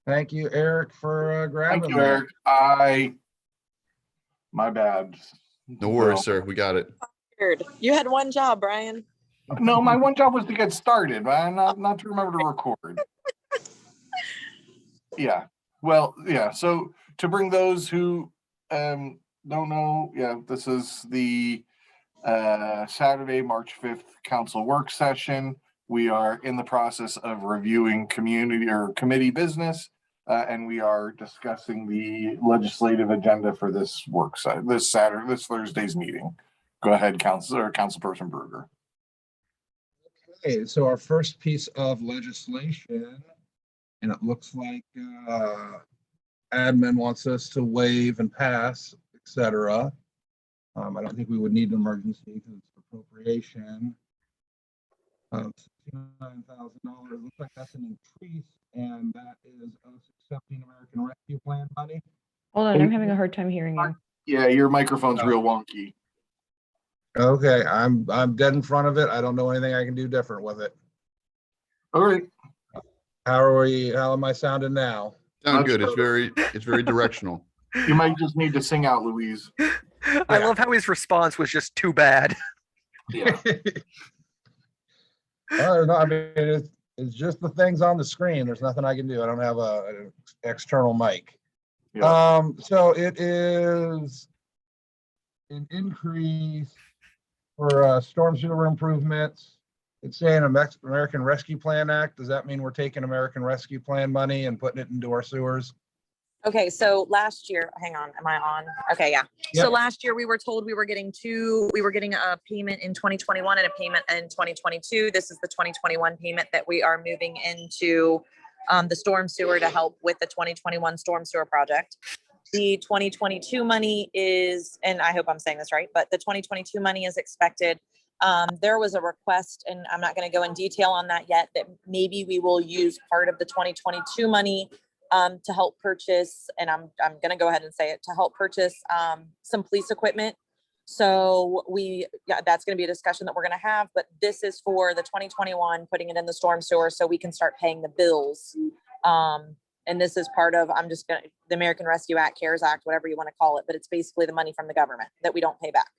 Thank you, Eric, for Thank grabbing you, that. Eric. My bad. No worries, sir. We got it. You had one job, Brian. No, my one job was to get started, but not to remember to record. Yeah. Well, yeah. So to bring those who don't know, yeah, this is the Saturday, March 5th council work session. We are in the process of reviewing community or committee business, and we are discussing the legislative agenda for this work session, this Thursday's meeting. Go ahead, Councilperson Berger. Okay, so our first piece of legislation, and it looks like admin wants us to waive and pass, etc. I don't think we would need an emergency because it's appropriation of $69,000. Looks like that's an increase, and that is us accepting American Rescue Plan money. Hold on, I'm having a hard time hearing you. Yeah, your microphone's real wonky. Okay, I'm dead in front of it. I don't know anything I can do different with it. All right. How am I sounding now? Sound good. It's very directional. You might just need to sing out, Louise. I love how his response was just too bad. Yeah. No, I mean, it's just the things on the screen. There's nothing I can do. I don't have an external mic. Yeah. So it is an increase for storm sewer improvements. It's saying American Rescue Plan Act. Does that mean we're taking American Rescue Plan money and putting it into our sewers? Okay, so last year, hang on, am I on? Okay, yeah. Yep. So last year we were told we were getting a payment in 2021 and a payment in 2022. This is the 2021 payment that we are moving into the storm sewer to help with the 2021 storm sewer project. The 2022 money is, and I hope I'm saying this right, but the 2022 money is expected. There was a request, and I'm not going to go in detail on that yet, that maybe we will use part of the 2022 money to help purchase, and I'm going to go ahead and say it, to help purchase some police equipment. So that's going to be a discussion that we're going to have, but this is for the 2021, putting it in the storm sewer so we can start paying the bills. And this is part of, the American Rescue Act, CARES Act, whatever you want to call it, but it's basically the money from the government that we don't pay back.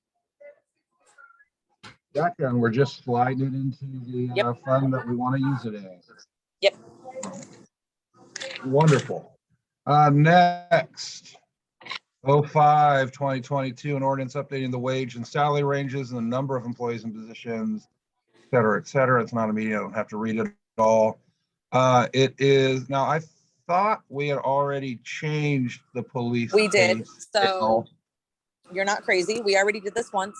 Gotcha, and we're just sliding it into the fund that we want to use it in. Yep. Wonderful. Next, 05/2022, an ordinance updating the wage and salary ranges and the number of employees and positions, et cetera, et cetera. It's not immediate. I don't have to read it all. It is, now I thought we had already changed the police. We did. So you're not crazy. We already did this once.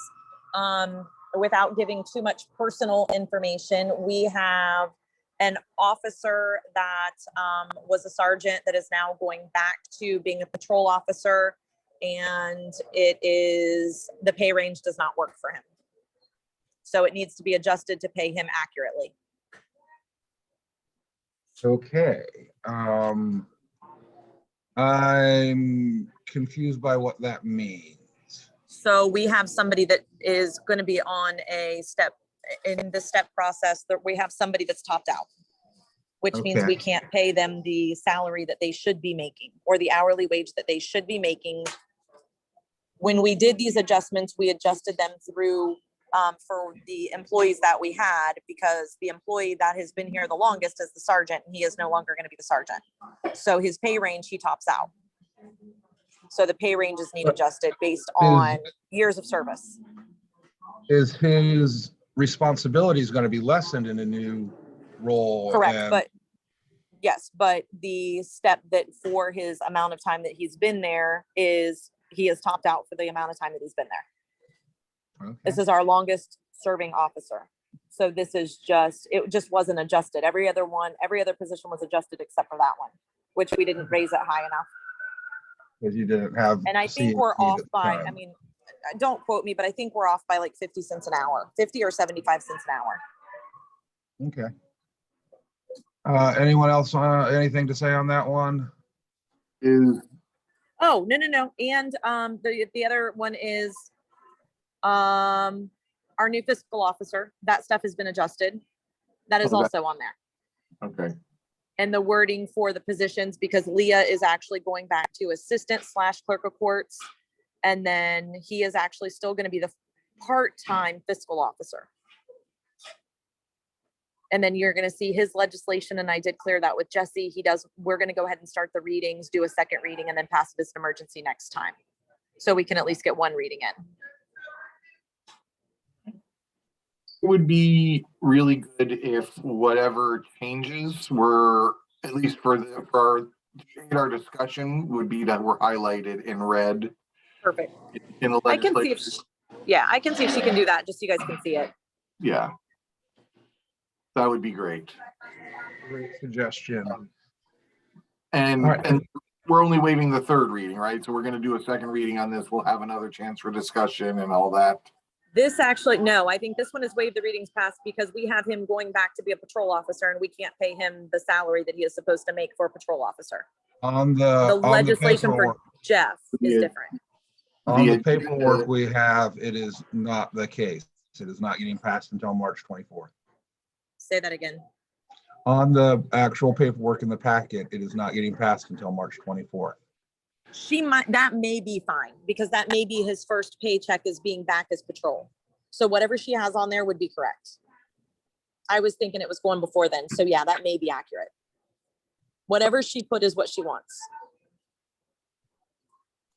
Without giving too much personal information, we have an officer that was a sergeant that is now going back to being a patrol officer, and the pay range does not work for him. So it needs to be adjusted to pay him accurately. Okay. I'm confused by what that means. So we have somebody that is going to be on in the step process, that we have somebody that's topped out, which means we can't pay them the salary that they should be making or the hourly wage that they should be making. When we did these adjustments, we adjusted them through for the employees that we had, because the employee that has been here the longest is the sergeant, and he is no longer going to be the sergeant. So his pay range, he tops out. So the pay ranges need adjusted based on years of service. Is his responsibilities going to be lessened in a new role? Correct, but yes, but the step that for his amount of time that he's been there is he is topped out for the amount of time that he's been there. Okay. This is our longest serving officer. So this is it just wasn't adjusted. Every other position was adjusted except for that one, which we didn't raise it high enough. Because you didn't have. And I think we're off by, I mean, don't quote me, but I think we're off by like 50 cents an hour, 50 or 75 cents an hour. Okay. Anyone else anything to say on that one? Oh, no. And the other one is our new fiscal officer. That stuff has been adjusted. That is also on there. Okay. and the wording for the positions, because Leah is actually going back to assistant / clerk of courts. And then he is actually still going to be the part-time fiscal officer. And then you're going to see his legislation, and I did clear that with Jesse. We're going to go ahead and start the readings, do a second reading, and then pass it as an emergency next time. So we can at least get one reading in. It would be really good if whatever changes were, at least for our discussion, would be that were highlighted in red Perfect. in the I can see legislation. I can see if she can do that, just so you guys can see it. Yeah. That would be great. Great suggestion. And, All right. and we're only waiving the third reading, right? So we're going to do a second reading on this. We'll have another chance for discussion and all that. This actually, no, I think this one is waived the readings passed because we have him going back to be a patrol officer, and we can't pay him the salary that he is supposed to make for a patrol officer. On The the legislation for paperwork, Jeff is Yeah. different. on the The paperwork agenda- we have, it is not the case. It is not getting passed until March 24th. Say that again. On the actual paperwork in the packet, it is not getting passed until March 24th. That may be fine, because that may be his first paycheck is being back as patrol. So whatever she has on there would be correct. I was thinking it was going before then. So yeah, that may be accurate. Whatever she put is what she wants.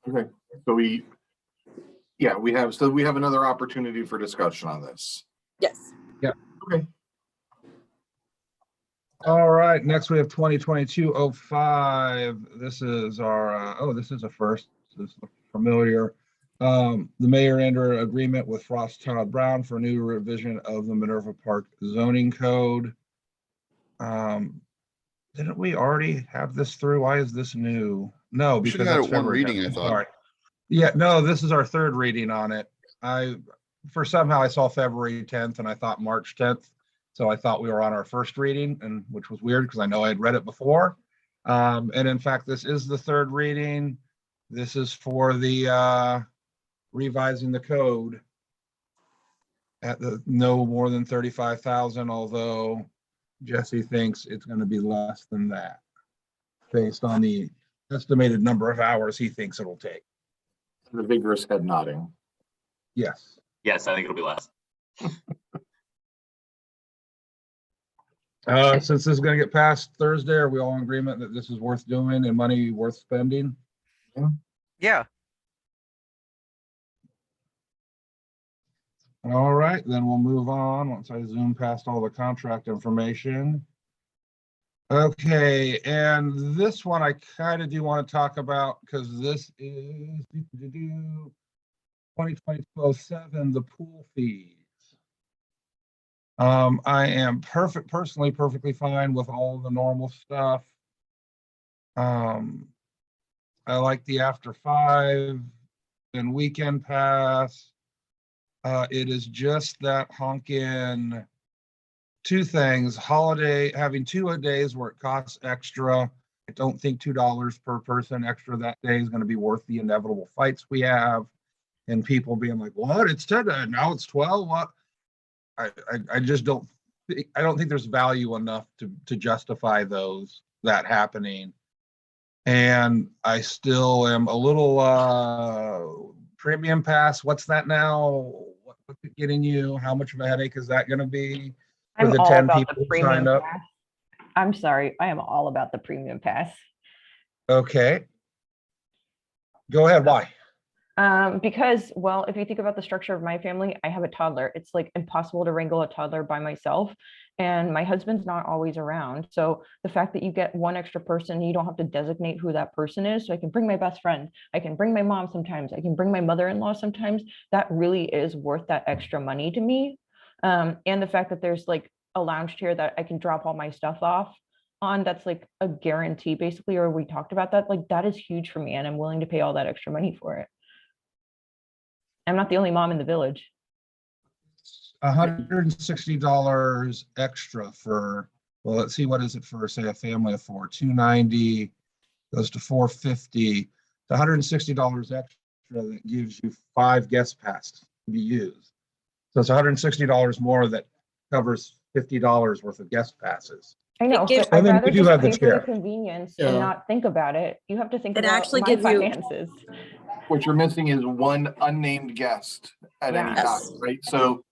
Okay, so we have another opportunity for discussion on this. Yes. Okay. All right, next we have 2022-05. This is our, this is a first, this is familiar. The mayor entered agreement with Frost Todd Brown for a new revision of the Minerva Park zoning code. Didn't we already have this through? Why is this new? No, We should because have had that's it one February reading, 10th. I I'm thought. sorry. Yeah, no, this is our third reading on it. For somehow I saw February 10th and I thought March 10th. So I thought we were on our first reading, and which was weird because I know I had read it before. And in fact, this is the third reading. This is for the revising the code at the no more than 35,000, although Jesse thinks it's going to be less than that based on the estimated number of hours he thinks it'll take. The vigorous head nodding. Yes. Yes, I think it'll be less. Since this is going to get passed Thursday, are we all in agreement that this is worth doing and money worth spending? Yeah. All right, then we'll move on once I zoom past all the contract information. Okay, and this one I kind of do want to talk about because this is 2020-07, the pool fees. I am personally perfectly fine with all the normal stuff. I like the after 5 and weekend pass. It is just that honkin' two things, having 2 days where it costs extra. I don't think $2 per person extra that day is going to be worth the inevitable fights we have and people being like, what, it's 10 and now it's 12. What? I just don't think there's value enough to justify that happening. And I still am a little premium pass. What's that now? What's it getting you? How much of a headache is that going to be for I'm the all 10 about people the who premium signed up? pass. I'm sorry, I am all about the premium pass. Okay. Go ahead. Why? Because, well, if you think about the structure of my family, I have a toddler. It's like impossible to wrangle a toddler by myself. And my husband's not always around. So the fact that you get one extra person, you don't have to designate who that person is. So I can bring my best friend. I can bring my mom sometimes. I can bring my mother-in-law sometimes. That really is worth that extra money to me. And the fact that there's like a lounge chair that I can drop all my stuff off on, that's like a guarantee basically, or we talked about that, like that is huge for me and I'm willing to pay all that extra money for it. I'm not the only mom in the village. $160 extra for, well, let's see, what is it for, say, a family of 4? $290 goes to $450. The $160 extra that gives you 5 guest passes to be used. So it's $160 more that covers $50 worth of guest passes. I know, gives- but I'd And then rather we do just have the pay for the chair. convenience Yeah. and not think about it. You have to think It about actually my gives you- finances. What you're missing is one unnamed guest at any Yeah. time, Yes. right? So,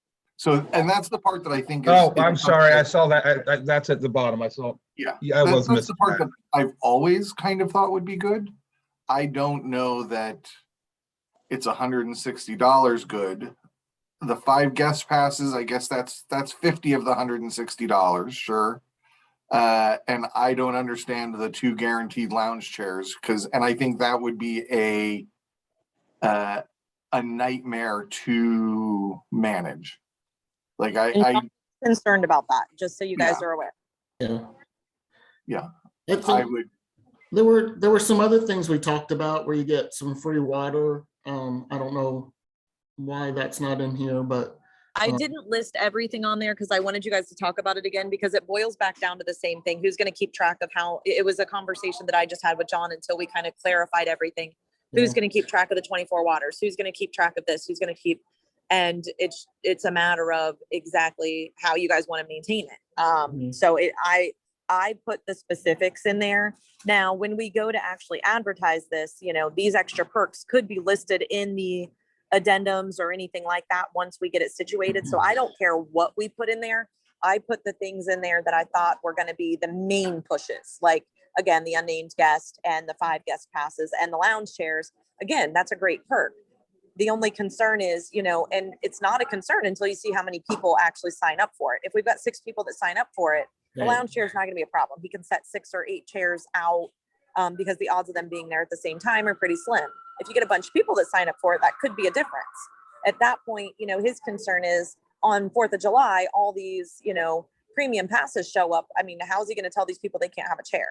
and that's the part that I think is. Oh, is I'm sorry. I something- saw that. That's at the bottom. I saw. Yeah. Yeah, I was That's the missing part that. that I've always kind of thought would be good. I don't know that it's $160 good. The 5 guest passes, I guess that's 50 of the $160, sure. And I don't understand the 2 guaranteed lounge chairs and I think that would be a nightmare to manage. Like I Concerned about that, just so you guys Yeah. are aware. Yeah. Yeah. I I think would, there were some other things we talked about where you get some free water. I don't know why that's not in here, but I Uh, didn't list everything on there because I wanted you guys to talk about it again, because it boils back down to the same thing. Who's going to keep track of how, it was a conversation that I just had with John until we kind of clarified everything. Who's Yeah. going to keep track of the 24 waters? Who's going to keep track of this? Who's going to keep, and it's a matter of exactly how you guys want to maintain it. Mhm. So I put the specifics in there. Now, when we go to actually advertise this, these extra perks could be listed in the addendums or anything like that once we get it situated. So I don't care what we put in there. I put the things in there that I thought were going to be the main pushes, like, again, the unnamed guest and the 5 guest passes and the lounge chairs. Again, that's a great perk. The only concern is, and it's not a concern until you see how many people actually sign up for it. If we've got 6 people that sign up for it, the Right. lounge chair is not going to be a problem. He can set 6 or 8 chairs out because the odds of them being there at the same time are pretty slim. If you get a bunch of people that sign up for it, that could be a difference. At that point, his concern is on 4th of July, all these, premium passes show up. I mean, how's he going to tell these people they can't have a chair?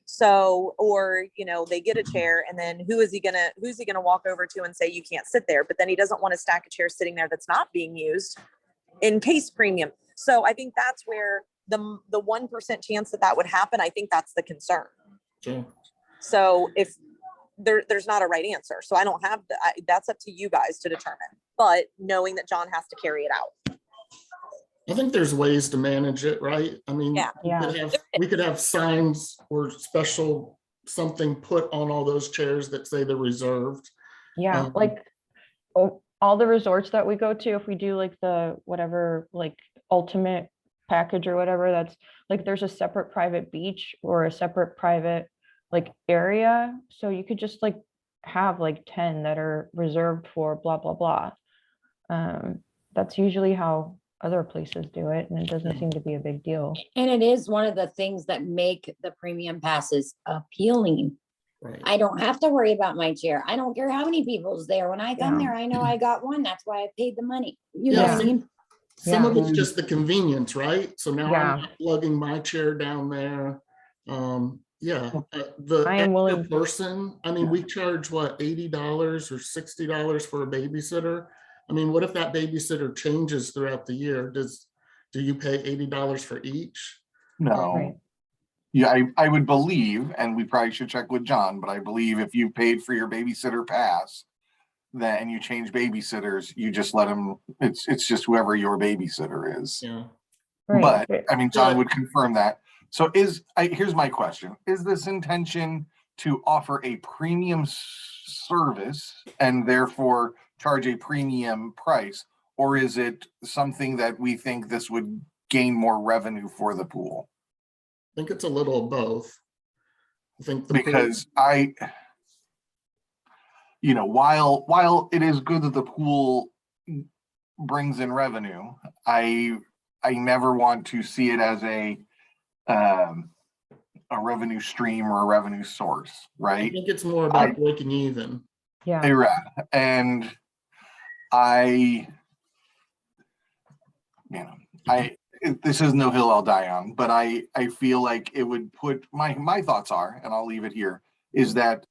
So, or, they get a chair and then who's he going to walk over to and say, you can't sit there, but then he doesn't want to stack a chair sitting there that's not being used in case premium. So I think that's where the 1% chance that would happen, I think that's the concern. Sure. So if there's not a right answer, so I don't have that's up to you guys to determine, but knowing that John has to carry it out. I think there's ways to manage it, right? I mean, Yeah. Yeah. we could have signs or special something put on all those chairs that say they're reserved. Yeah, like all the resorts that we go to, if we do like the whatever, like ultimate package or whatever, that's like there's a separate private beach or a separate private like area. So you could just like have like 10 that are reserved for blah, blah, blah. That's usually how other places do it, and it doesn't seem to be a big deal. And it is one of the things that make the premium passes appealing. Right. I don't have to worry about my chair. I don't care how many people's there. When I come Yeah. there, I know I got one. That's why I paid the money. You know Yeah. what I mean? Some Yeah. of it's just the convenience, right? So now Yeah. I'm not lugging my chair down there. The I am willing- extra person, I mean, we charge what, $80 or $60 for a babysitter? I mean, what if that babysitter changes throughout the year? Do you pay $80 for each? no. Right. Yeah, I would believe, and we probably should check with John, but I believe if you paid for your babysitter pass, that and you change babysitters, you just let them, it's just whoever your babysitter is. Yeah. Right. But I mean, John would confirm that. So here's my question. Is this intention to offer a premium service and therefore charge a premium price? Or is it something that we think this would gain more revenue for the pool? I think it's a little of both. I think Because while it is good that the pool brings in revenue, I never want to see it as a revenue stream or a revenue source, I right? think it's more about breaking even. Yeah. Right. And this is no hill I'll die on, but I feel like it would put my thoughts are, and I'll leave it here, is that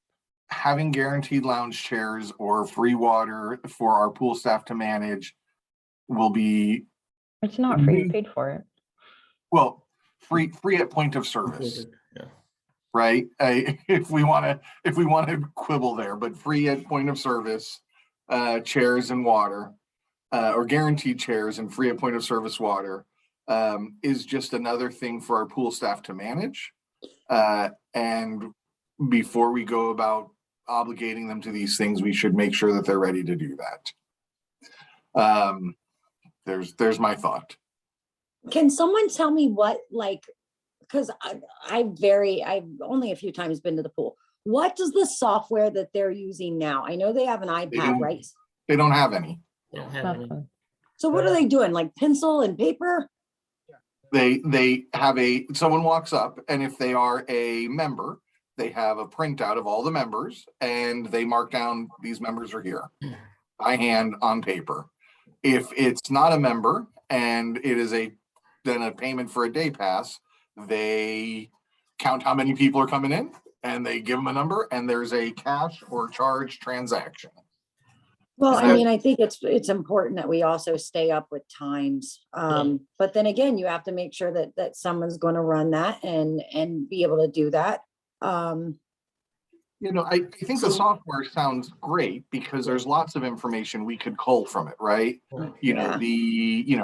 having guaranteed lounge chairs or free water for our pool staff to manage will be, It's not free, you paid for it. well, free at point of service, Yeah. right? If we want to quibble there, but free at point of service, chairs and water, or guaranteed chairs and free at point of service water. is just another thing for our pool staff to manage. And before we go about obligating them to these things, we should make sure that they're ready to do that. There's my thought. Can someone tell me what, like, because I've only a few times been to the pool. What does the software that they're using now? I know they have an iPad, don't- right? They don't have any. They don't have any. Nothing. So what are they doing? Like pencil and paper? They have someone walks up, and if they are a member, they have a printout of all the members, and they mark down these members are here by hand on paper. If it's not a member and it is then a payment for a day pass, they count how many people are coming in and they give them a number, and there's a cash or charge transaction. Well, I So- mean, I think it's important that we also stay up with times. But then again, you have to make sure that someone's going to run that and be able to do that. I think the software sounds great because there's lots of information we could cull from it, right? Yeah.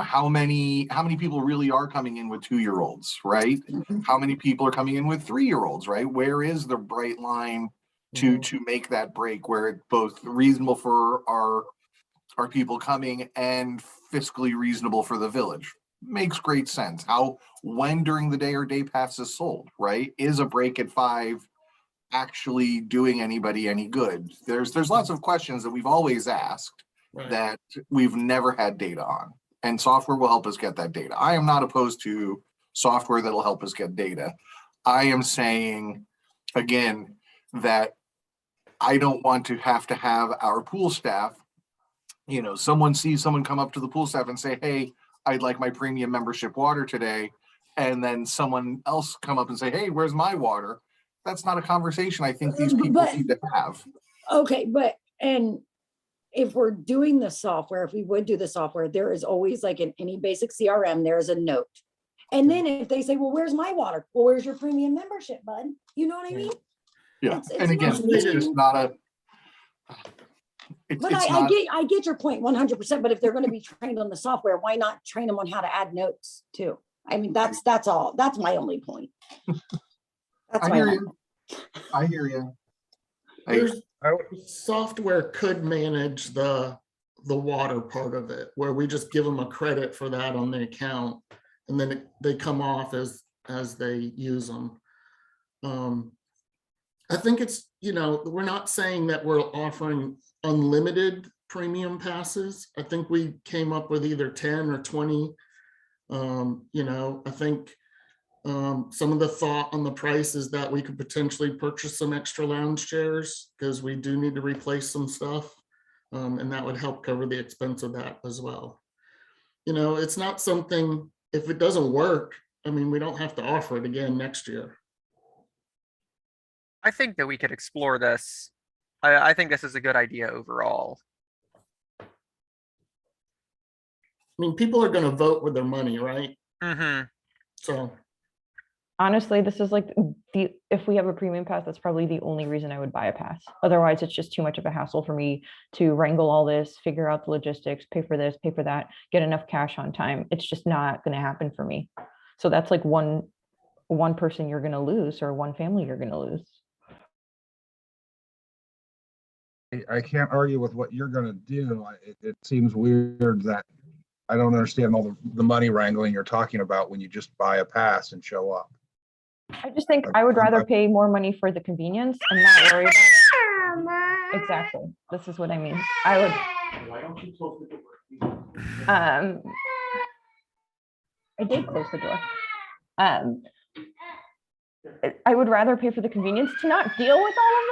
How many people really are coming in with 2-year-olds, right? Mhm. How many people are coming in with 3-year-olds, right? Where is the bright line to make that break where it's both reasonable for our people coming and fiscally reasonable for the village? Makes great sense. When during the day or day pass is sold, right? Is a break at 5 actually doing anybody any good? There's lots of questions that we've always asked Right. that we've never had data on, and software will help us get that data. I am not opposed to software that'll help us get data. I am saying again that I don't want to have our pool staff, someone sees someone come up to the pool staff and say, hey, I'd like my premium membership water today, and then someone else come up and say, hey, where's my water? That's not a conversation I think these people But- need to have. Okay, and if we're doing the software, if we would do the software, there is always like in any basic CRM, there is a note. And then if they say, well, where's my water? Well, where's your premium membership, bud? You know what I mean? Yeah, It's and again, not it's being- just not a. It's But it's I not, get your point 100%, but if they're going to be trained on the software, why not train them on how to add notes too? I mean, that's all. That's my only point. That's I my hear only you. point. I hear you. There's, I would- software could manage the water part of it, where we just give them a credit for that on the account, and then they come off as they use them. I think it's, we're not saying that we're offering unlimited premium passes. I think we came up with either 10 or 20. I think some of the thought on the price is that we could potentially purchase some extra lounge chairs because we do need to replace some stuff. And that would help cover the expense of that as well. It's not something, if it doesn't work, we don't have to offer it again next year. I think that we could explore this. I think this is a good idea overall. People are going to vote with their money, right? Mm-hmm. So, Honestly, this is like if we have a premium pass, that's probably the only reason I would buy a pass. Otherwise, it's just too much of a hassle for me to wrangle all this, figure out the logistics, pay for this, pay for that, get enough cash on time. It's just not going to happen for me. So that's like one person you're going to lose, or one family you're going to lose. I can't argue with what you're gonna do. It seems weird that I don't understand all the money wrangling you're talking about when you just buy a pass and show up. I just think I would rather pay more money for the convenience and not worry about it. Exactly. This is what I mean. I would. Why don't you close the door? I did close the door. I would rather pay for the convenience to not deal with all of this.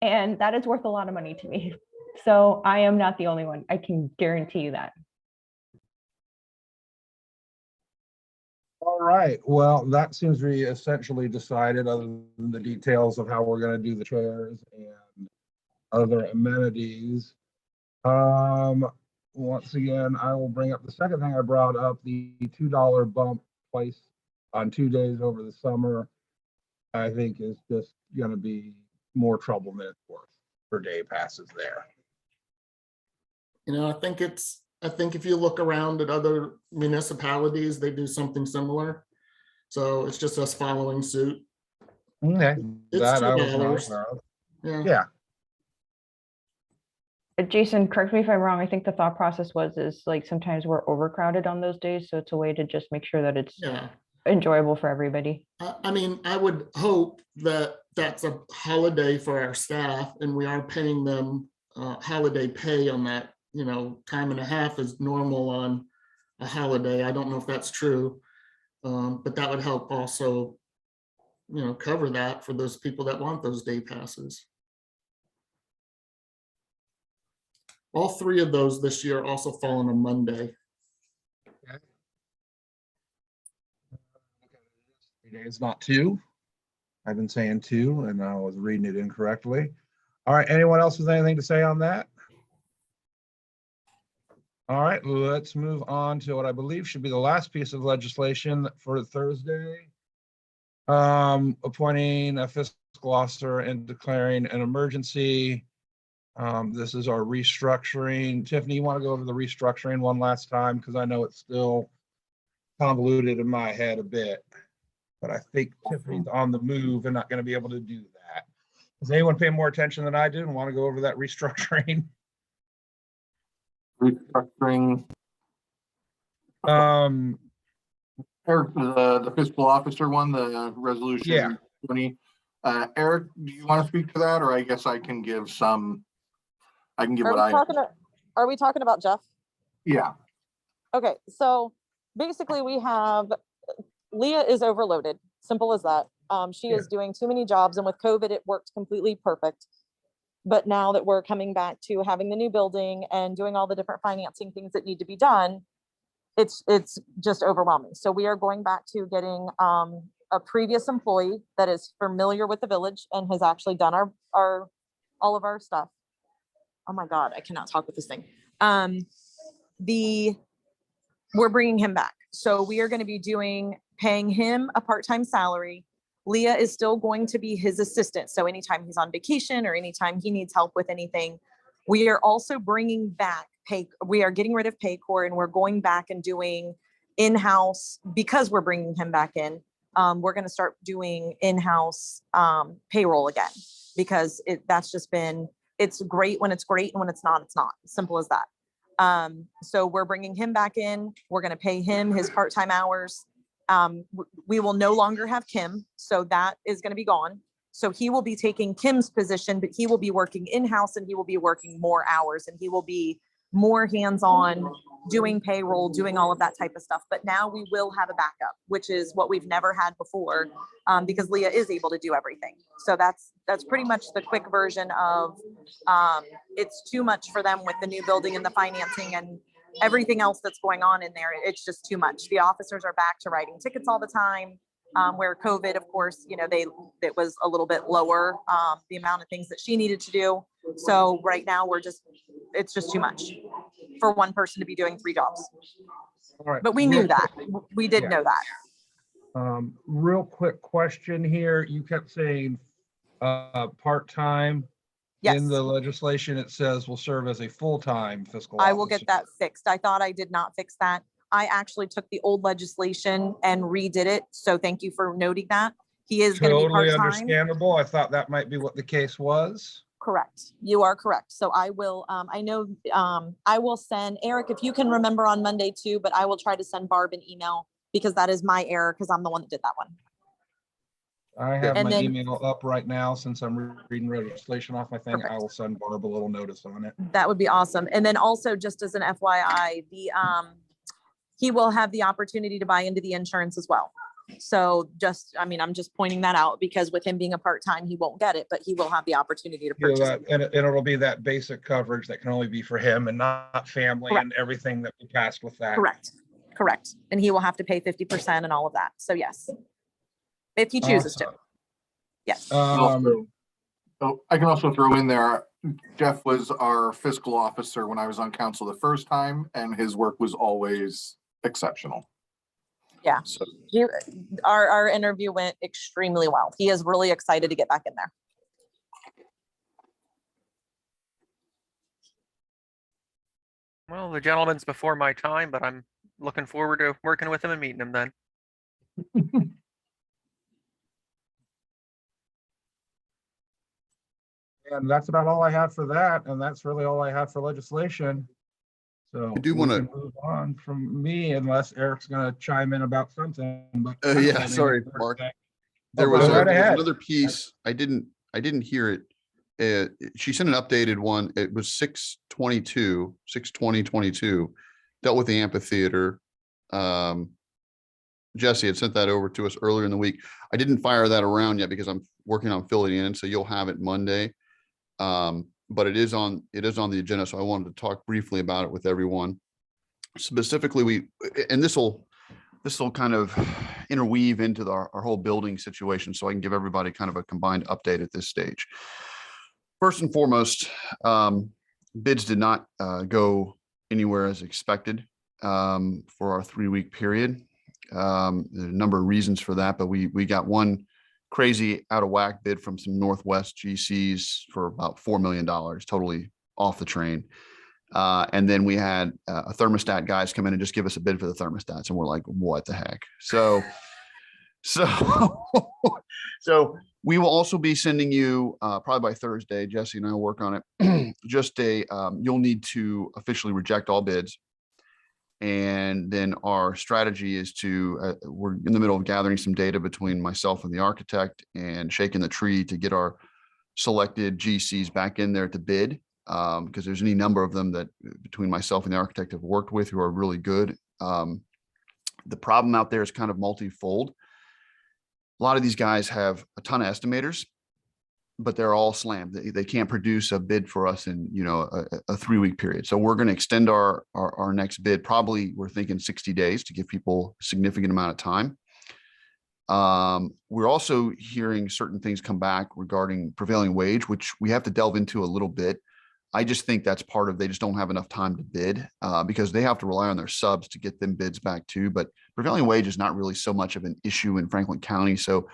And that is worth a lot of money to me. So I am not the only one. I can guarantee you that. All right, well, that seems to be essentially decided, other than the details of how we're gonna do the chairs and other amenities. Once again, I will bring up the second thing I brought up, the $2 bump placed on 2 days over the summer. I think is just gonna be more trouble than it's worth for day passes there. I think it's I think if you look around at other municipalities, they do something similar. So it's just us following suit. Okay, It's that I was not $2. aware of. Yeah. Yeah, Jason, correct me if I'm wrong. I think the thought process is like sometimes we're overcrowded on those days. So it's a way to just make sure that it's Yeah. enjoyable for everybody. I mean, I would hope that that's a holiday for our staff and we are paying them holiday pay on that, time and a half is normal on a holiday. I don't know if that's true. But that would help also, cover that for those people that want those day passes. All three of those this year also fall on a Monday. 3 days, not 2. I've been saying 2 and I was reading it incorrectly. All right, anyone else with anything to say on that? All right, let's move on to what I believe should be the last piece of legislation for Thursday. Appointing a fiscal officer and declaring an emergency. This is our restructuring. Tiffany, you want to go over the restructuring one last time? Because I know it's still convoluted in my head a bit. But I think Tiffany's on the move and not going to be able to do that. Does anyone pay more attention than I do and want to go over that restructuring? Restructuring. Eric, the fiscal officer one, the resolution. Yeah. 20. Eric, do you want to speak to that, or I guess I can give some. I can give what I. Are we talking about Jeff? Yeah. Okay, so basically Leah is overloaded, simple as that. She is doing too many jobs, and with COVID, it worked completely perfect. But now that we're coming back to having the new building and doing all the different financing things that need to be done, it's just overwhelming. So we are going back to getting a previous employee that is familiar with the village and has actually done our all of our stuff. Oh my God, I cannot talk with this thing. We're bringing him back. So we are going to be paying him a part-time salary. Leah is still going to be his assistant. So anytime he's on vacation or anytime he needs help with anything, we are also bringing back we are getting rid of Paycor and we're going back and doing in-house, because we're bringing him back in. We're going to start doing in-house payroll again, because it's great when it's great, and when it's not, it's not. Simple as that. So we're bringing him back in. We're going to pay him his part-time hours. We will no longer have Kim, so that is going to be gone. So he will be taking Kim's position, but he will be working in-house and he will be working more hours and he will be more hands-on doing payroll, doing all of that type of stuff. But now we will have a backup, which is what we've never had before, because Leah is able to do everything. So that's pretty much the quick version of it's too much for them with the new building and the financing and everything else that's going on in there. It's just too much. The officers are back to writing tickets all the time, where COVID, of course, it was a little bit lower, the amount of things that she needed to do. So right now it's just too much for one person to be doing 3 jobs. All right. But we knew that. We did know that. Real quick question here. You kept saying part-time. Yes, In the legislation, it says will serve as a full-time fiscal I will get officer. that fixed. I thought I did not fix that. I actually took the old legislation and redid it. So thank you for noting that. He is going to be Totally part-time. understandable. I thought that might be what the case was. Correct. You are correct. So I will, I will send Eric, if you can remember on Monday too, but I will try to send Barb an email because that is my error because I'm the one that did that one. I have And my then- email up right now since I'm reading legislation off my thing. I Perfect. will send Barb a little notice on it. That would be awesome. And then also just as an FYI, he will have the opportunity to buy into the insurance as well. So I'm just pointing that out because with him being a part-time, he won't get it, but he will have the opportunity to You know, purchase it. and it'll be that basic coverage that can only be for him and not family and everything that we passed with that. Correct. And he will have to pay 50% and all of that. So yes, if he chooses to. Yes. Um, So I can also throw in there, Jeff was our fiscal officer when I was on council the first time, and his work was always exceptional. Yeah. So Our interview went extremely well. He is really excited to get back in there. Well, the gentleman's before my time, but I'm looking forward to working with him and meeting him then. And that's about all I have for that, and that's really all I have for legislation. So I do we wanna- can move on from me unless Eric's gonna chime in about something, but. Yeah, sorry, Mark. There Oh, was, go right there was ahead. another piece. I didn't hear it. She sent an updated one. It was 6/20/22, dealt with the amphitheater. Jesse had sent that over to us earlier in the week. I didn't fire that around yet because I'm working on filling it in, so you'll have it Monday. But it is on the agenda, so I wanted to talk briefly about it with everyone. Specifically, this will kind of interweave into our whole building situation, so I can give everybody kind of a combined update at this stage. First and foremost, bids did not go anywhere as expected for our 3-week period. There are a number of reasons for that, but we got one crazy out of whack bid from some Northwest GCs for about $4 million, totally off the train. And then we had a thermostat guys come in and just give us a bid for the thermostats, and we're like, what the heck? So we will also be sending you probably by Thursday. Jesse and I will work on it. Just you'll need to officially reject all bids. And then our strategy is we're in the middle of gathering some data between myself and the architect and shaking the tree to get our selected GCs back in there to bid. Because there's any number of them that between myself and the architect have worked with who are really good. The problem out there is kind of multifold. A lot of these guys have a ton of estimators, but they're all slammed. They can't produce a bid for us in, a 3-week period. So we're going to extend our next bid. Probably we're thinking 60 days to give people a significant amount of time. We're also hearing certain things come back regarding prevailing wage, which we have to delve into a little bit. I just think that's part of, they just don't have enough time to bid because they have to rely on their subs to get them bids back too. But prevailing wage is not really so much of an issue in Franklin County. So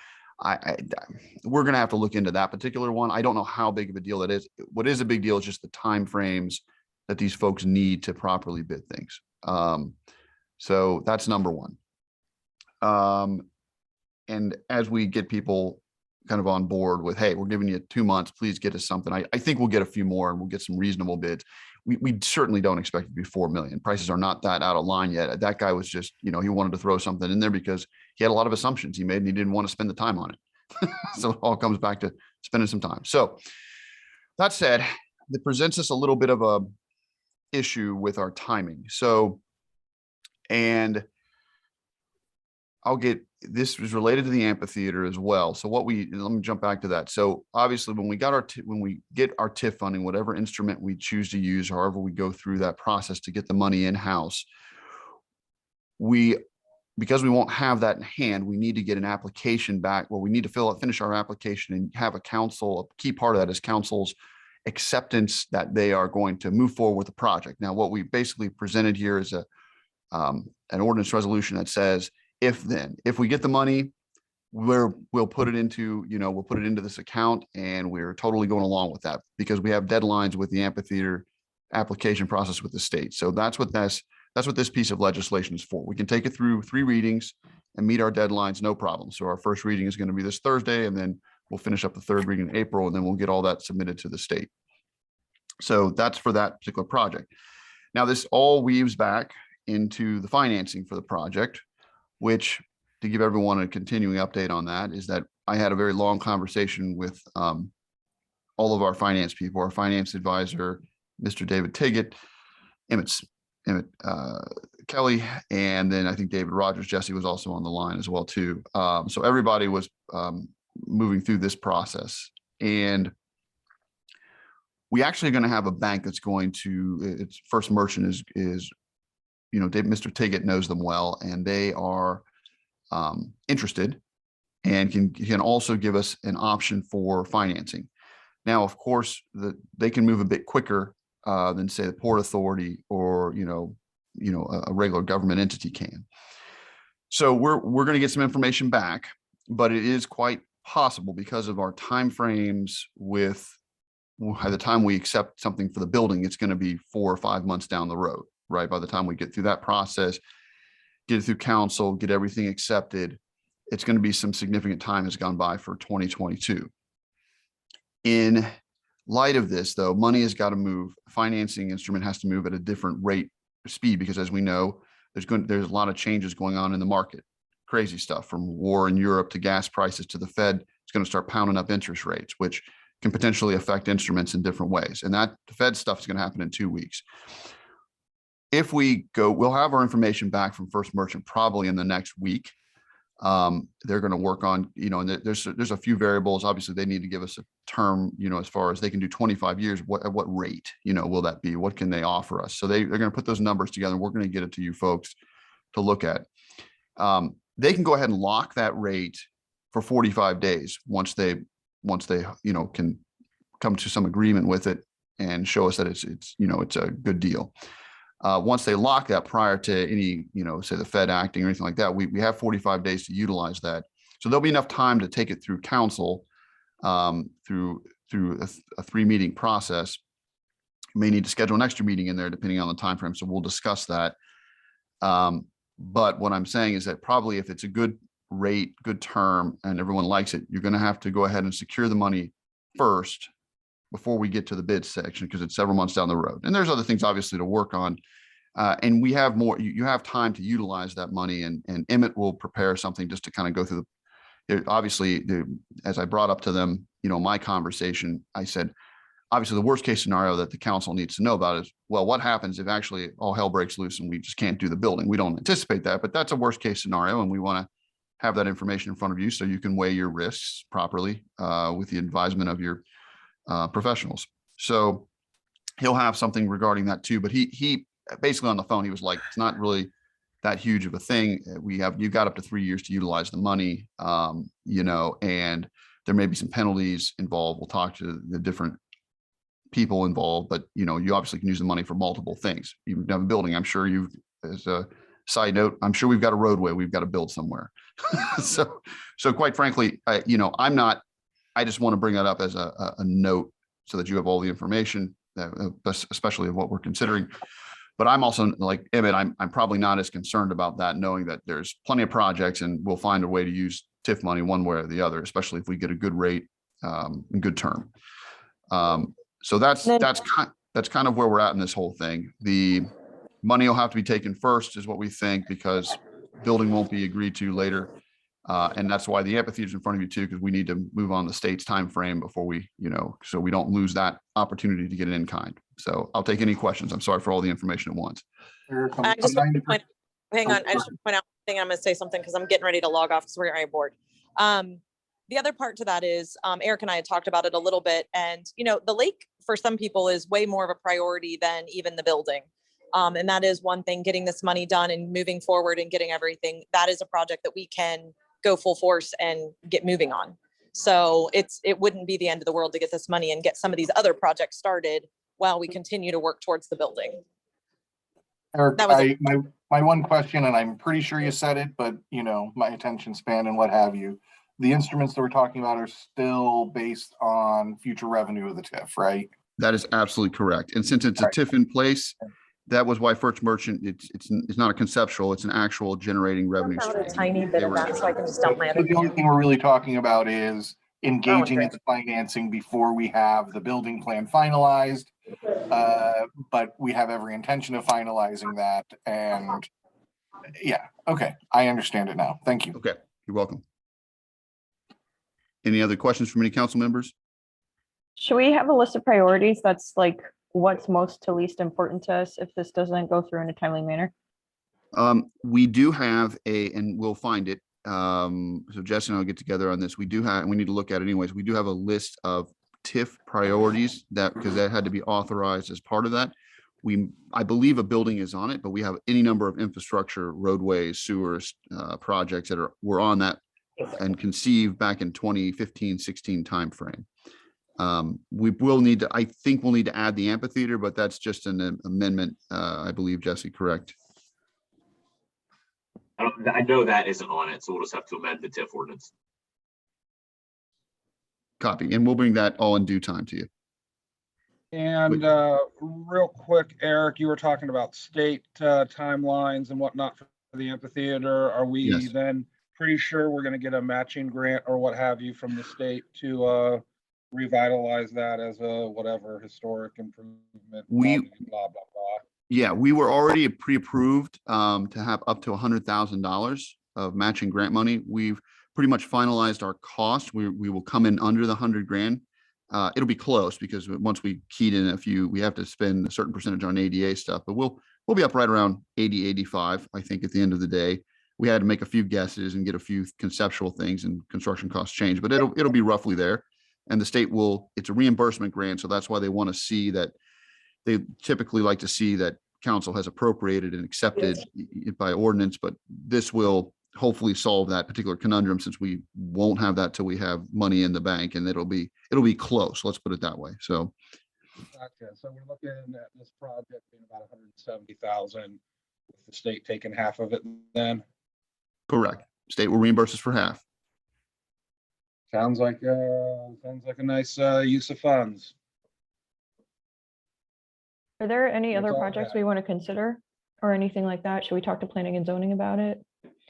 we're going to have to look into that particular one. I don't know how big of a deal that is. What is a big deal is just the time frames that these folks need to properly bid things. So that's number one. And as we get people kind of on board with, hey, we're giving you 2 months, please get us something. I think we'll get a few more and we'll get some reasonable bids. We certainly don't expect it to be 4 million. Prices are not that out of line yet. That guy was just, he wanted to throw something in there because he had a lot of assumptions he made and he didn't want to spend the time on it. So it all comes back to spending some time. So that said, it presents us a little bit of a issue with our timing. So, and this was related to the amphitheater as well. So let me jump back to that. So obviously when we get our TIF funding, whatever instrument we choose to use, however we go through that process to get the money in-house, because we won't have that in hand, we need to get an application back. Well, we need to finish our application and have a key part of that is council's acceptance that they are going to move forward with the project. Now, what we basically presented here is an ordinance resolution that says, if we get the money, we'll put it into, this account, and we're totally going along with that because we have deadlines with the amphitheater application process with the state. So that's what this piece of legislation is for. We can take it through 3 readings and meet our deadlines, no problem. So our first reading is going to be this Thursday, and then we'll finish up the 3rd reading in April, and then we'll get all that submitted to the state. So that's for that particular project. Now, this all weaves back into the financing for the project, which, to give everyone a continuing update on that, is that I had a very long conversation with all of our finance people, our finance advisor, Mr. David Tiggett, Emmett Kelly, and then I think David Rogers. Jesse was also on the line as well too. So everybody was moving through this process, and we actually are going to have a bank that's going to, its First Merchant is Mr. Tiggett knows them well, and they are interested and can also give us an option for financing. Now, of course, they can move a bit quicker than, say, the Port Authority or a regular government entity can. So we're going to get some information back, but it is quite possible because of our timeframes with by the time we accept something for the building, it's going to be 4 or 5 months down the road, right? By the time we get through that process, get it through council, get everything accepted, it's going to be some significant time has gone by for 2022. In light of this, though, money has got to move. Financing instrument has to move at a different rate or speed, because as we know, there's a lot of changes going on in the market. Crazy stuff, from war in Europe to gas prices to the Fed. It's going to start pounding up interest rates, which can potentially affect instruments in different ways. And that the Fed stuff is going to happen in 2 weeks. If we go, we'll have our information back from First Merchant probably in the next week. They're going to work on, and there's a few variables. Obviously, they need to give us a term, as far as they can do 25 years, at what rate, will that be? What can they offer us? So they're going to put those numbers together, and we're going to get it to you folks to look at. They can go ahead and lock that rate for 45 days once they can come to some agreement with it and show us that it's a good deal. Once they lock that, prior to any, say the Fed acting or anything like that, we have 45 days to utilize that. So there'll be enough time to take it through council, through a 3-meeting process. You may need to schedule an extra meeting in there depending on the time frame. So we'll discuss that. But what I'm saying is that probably if it's a good rate, good term, and everyone likes it, you're going to have to go ahead and secure the money first before we get to the bid section, because it's several months down the road. And there's other things obviously to work on. And we have more, you have time to utilize that money, and Emmett will prepare something just to kind of go through obviously, as I brought up to them, my conversation, I said, obviously the worst case scenario that the council needs to know about is, well, what happens if actually all hell breaks loose and we just can't do the building? We don't anticipate that, but that's a worst case scenario. And we want to have that information in front of you so you can weigh your risks properly with the advisement of your professionals. So he'll have something regarding that too, but he basically on the phone, he was like, it's not really that huge of a thing. You got up to 3 years to utilize the money, and there may be some penalties involved. We'll talk to the different people involved, but you obviously can use the money for multiple things. You have a building. I'm sure as a side note, I'm sure we've got a roadway we've got to build somewhere. so quite frankly, I just want to bring that up as a note so that you have all the information, especially of what we're considering. But I'm also like Emmett, I'm probably not as concerned about that, knowing that there's plenty of projects and we'll find a way to use TIF money one way or the other, especially if we get a good rate and good term. So that's kind of where we're at in this whole thing. The money will have to be taken first is what we think, because building won't be agreed to later. And that's why the amphitheater is in front of you too, because we need to move on the state's time frame before we, so we don't lose that opportunity to get it in kind. So I'll take any questions. I'm sorry for all the information at once. I just want to point, hang on, I just want to point out one thing. I'm going to say something because I'm getting ready to log off because we're already bored. The other part to that is Eric and I had talked about it a little bit, and the lake for some people is way more of a priority than even the building. And that is one thing, getting this money done and moving forward and getting everything. That is a project that we can go full force and get moving on. So it wouldn't be the end of the world to get this money and get some of these other projects started while we continue to work towards the building. Eric, That was my one question, and I'm pretty sure you said it, but my attention span and what have you. The instruments that we're talking about are still based on future revenue of the TIF, right? That is absolutely correct. And since it's a TIF in place, that was why First Merchant, it's not a conceptual, it's an actual generating revenue About a stream. tiny bit of that, so I can just dump my So other. the only thing we're really talking about is engaging great. in the financing before we have the building plan finalized. But we have every intention of finalizing that. And yeah, okay, I understand it now. Thank you. Okay, you're welcome. Any other questions from any council members? Should we have a list of priorities that's like what's most to least important to us if this doesn't go through in a timely manner? We do have and we'll find it. So Jess and I'll get together on this. We need to look at it anyways. We do have a list of TIF priorities because that had to be authorized as part of that. I believe a building is on it, but we have any number of infrastructure, roadways, sewers, projects that were on that and conceived back in 2015-16 timeframe. We will need to, I think we'll need to add the amphitheater, but that's just an amendment. I believe, Jesse, correct? I know that isn't on it, so we'll just have to amend the TIF ordinance. Copy, and we'll bring that all in due time to you. And real quick, Eric, you were talking about state timelines and whatnot for the amphitheater. Are we Yes. then pretty sure we're going to get a matching grant or what have you from the state to revitalize that as a whatever historic improvement? We- blah, blah, blah, blah. Yeah, we were already pre-approved to have up to $100,000 of matching grant money. We've pretty much finalized our cost. We will come in under the 100 grand. It'll be close because once we keyed in a few, we have to spend a certain percentage on ADA stuff, but we'll be up right around 80, 85, I think, at the end of the day. We had to make a few guesses and get a few conceptual things, and construction costs change, but it'll be roughly there. And the state it's a reimbursement grant, so that's why they want to see that. They typically like to see that council has appropriated and accepted it by ordinance, but this will hopefully solve that particular conundrum, since we won't have that till we have money in the bank, and it'll be close. Let's put it that way. So. Gotcha. So we're looking at this project being about 170,000, with the state taking half of it then. Correct. State will reimburse us for half. Sounds like a nice use of funds. Are there any That's other all I projects have. we want to consider or anything like that? Should we talk to planning and zoning about it?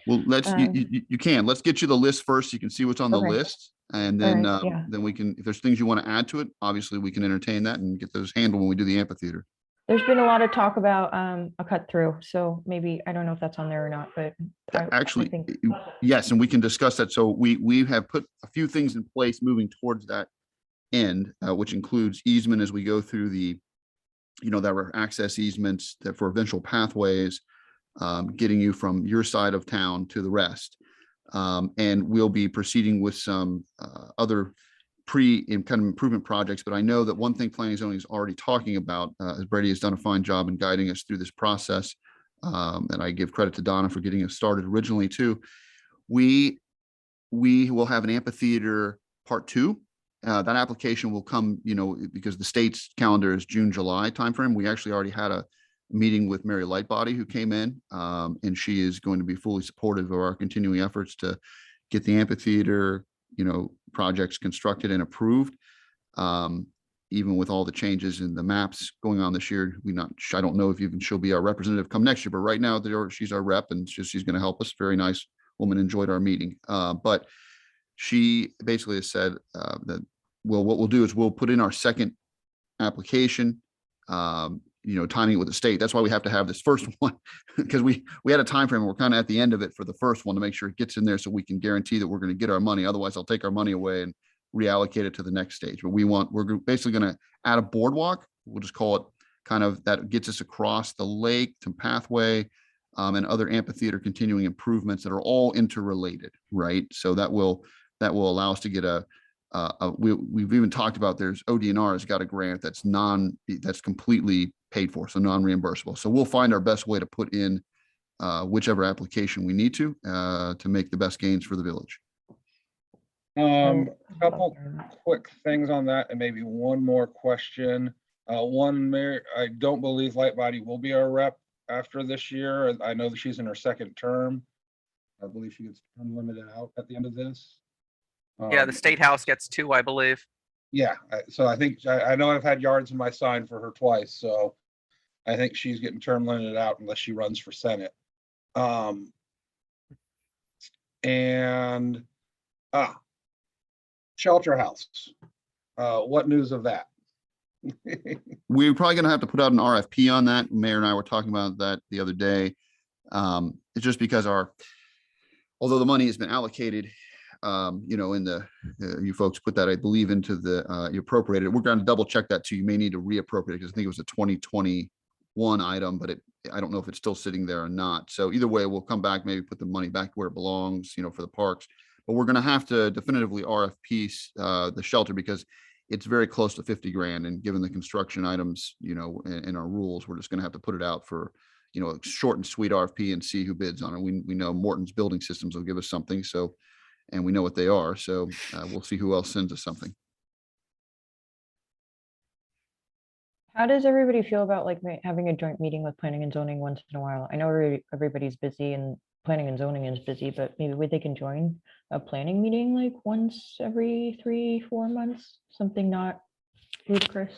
Well, let's, you can, let's get you the list first. So you can see what's on the Okay. list. And then, right, yeah. then we can, if there's things you want to add to it, obviously we can entertain that and get those handled when we do the amphitheater. There's been a lot of talk about a cut through, so maybe, I don't know if that's on there or not, but I Actually, think, yes, and we can discuss that. So we have put a few things in place moving towards that end, which includes easement as we go through the, that were access easements that for eventual pathways, getting you from your side of town to the rest. And we'll be proceeding with some other kind of improvement projects. But I know that one thing planning and zoning is already talking about, as Brady has done a fine job in guiding us through this process. And I give credit to Donna for getting us started originally too. We will have an amphitheater part 2. That application will come, because the state's calendar is June, July timeframe. We actually already had a meeting with Mary Lightbody, who came in, and she is going to be fully supportive of our continuing efforts to get the amphitheater, projects constructed and approved. Even with all the changes in the maps going on this year, I don't know if even she'll be our representative come next year, but right now she's our rep, and she's going to help us. Very nice woman, enjoyed our meeting. But she basically has said that, well, what we'll do is we'll put in our second application, timing it with the state. That's why we have to have this first one, because we had a time frame. We're kind of at the end of it for the first one to make sure it gets in there so we can guarantee that we're going to get our money. Otherwise, I'll take our money away and reallocate it to the next stage. But we're basically going to add a boardwalk. We'll just call it kind of that gets us across the lake to pathway, and other amphitheater continuing improvements that are all interrelated, right? So that will allow us to get we've even talked about, there's ODNR has got a grant that's completely paid for, so non-reimbursable. So we'll find our best way to put in whichever application we need to make the best gains for the village. A couple quick things on that, and maybe one more question. Mary, I don't believe Lightbody will be our rep after this year. I know that she's in her second term. I believe she gets term limited out at the end of this. Yeah, the State House gets 2, I believe. Yeah, so I think, I know I've had yards in my sign for her twice, so I think she's getting term limited out unless she runs for Senate. And Shelter House. What news of that? We're probably going to have to put out an RFP on that. Mayor and I were talking about that the other day. It's just because although the money has been allocated, you folks put that, I believe, into you appropriated. We're going to double check that too. You may need to reappropriate, because I think it was a 2021 item, but I don't know if it's still sitting there or not. So either way, we'll come back, maybe put the money back where it belongs, for the parks. But we're going to have to definitively RFP the shelter, because it's very close to 50 grand. And given the construction items, in our rules, we're just going to have to put it out for, a short and sweet RFP and see who bids on it. We know Morton's Building Systems will give us something. So, and we know what they are. So we'll see who else sends us something. how does everybody feel about having a joint meeting with planning and zoning once in a while? I know everybody's busy and planning and zoning is busy, but maybe they can join a planning meeting once every 3-4 months, something not ludicrous.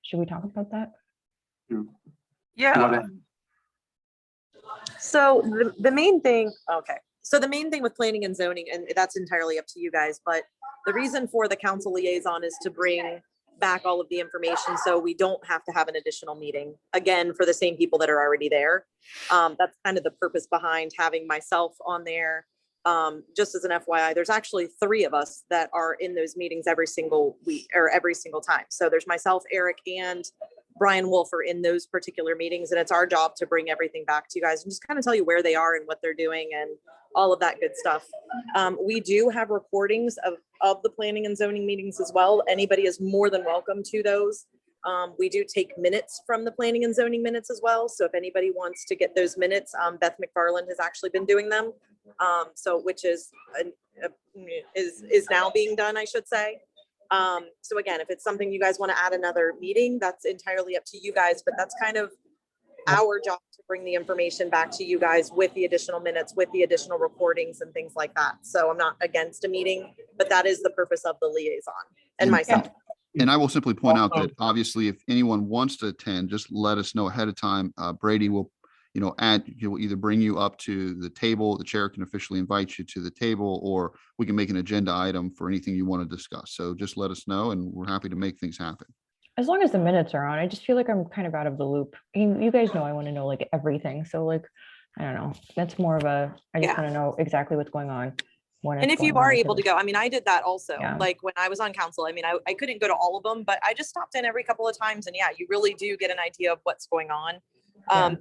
Should we talk about that? Yeah, So the main thing, okay, so the main thing with planning and zoning, and that's entirely up to you guys, but the reason for the council liaison is to bring back all of the information, so we don't have to have an additional meeting, again, for the same people that are already there. That's kind of the purpose behind having myself on there. Just as an FYI, there's actually 3 of us that are in those meetings every single week or every single time. So there's myself, Eric, and Brian Wolf are in those particular meetings, and it's our job to bring everything back to you guys and just kind of tell you where they are and what they're doing and all of that good stuff. We do have recordings of the planning and zoning meetings as well. Anybody is more than welcome to those. We do take minutes from the planning and zoning minutes as well. So if anybody wants to get those minutes, Beth McFarland has actually been doing them. So which is now being done, I should say. So again, if it's something you guys want to add another meeting, that's entirely up to you guys, but that's kind of our job to bring the information back to you guys with the additional minutes, with the additional recordings and things like that. So I'm not against a meeting, but that is the purpose of the liaison and myself. And I will simply point out that obviously if anyone wants to attend, just let us know ahead of time. Brady will, he will either bring you up to the table, the chair can officially invite you to the table, or we can make an agenda item for anything you want to discuss. So just let us know and we're happy to make things happen. As long as the minutes are on, I just feel like I'm kind of out of the loop. You guys know I want to know like everything. So like, I don't know. That's more of a, I just Yeah. want to know exactly what's going on. And if you are able to go, I mean, I did that also, Yeah. like when I was on council, I mean, I couldn't go to all of them, but I just stopped in every couple of times and yeah, you really do get an idea of what's going on.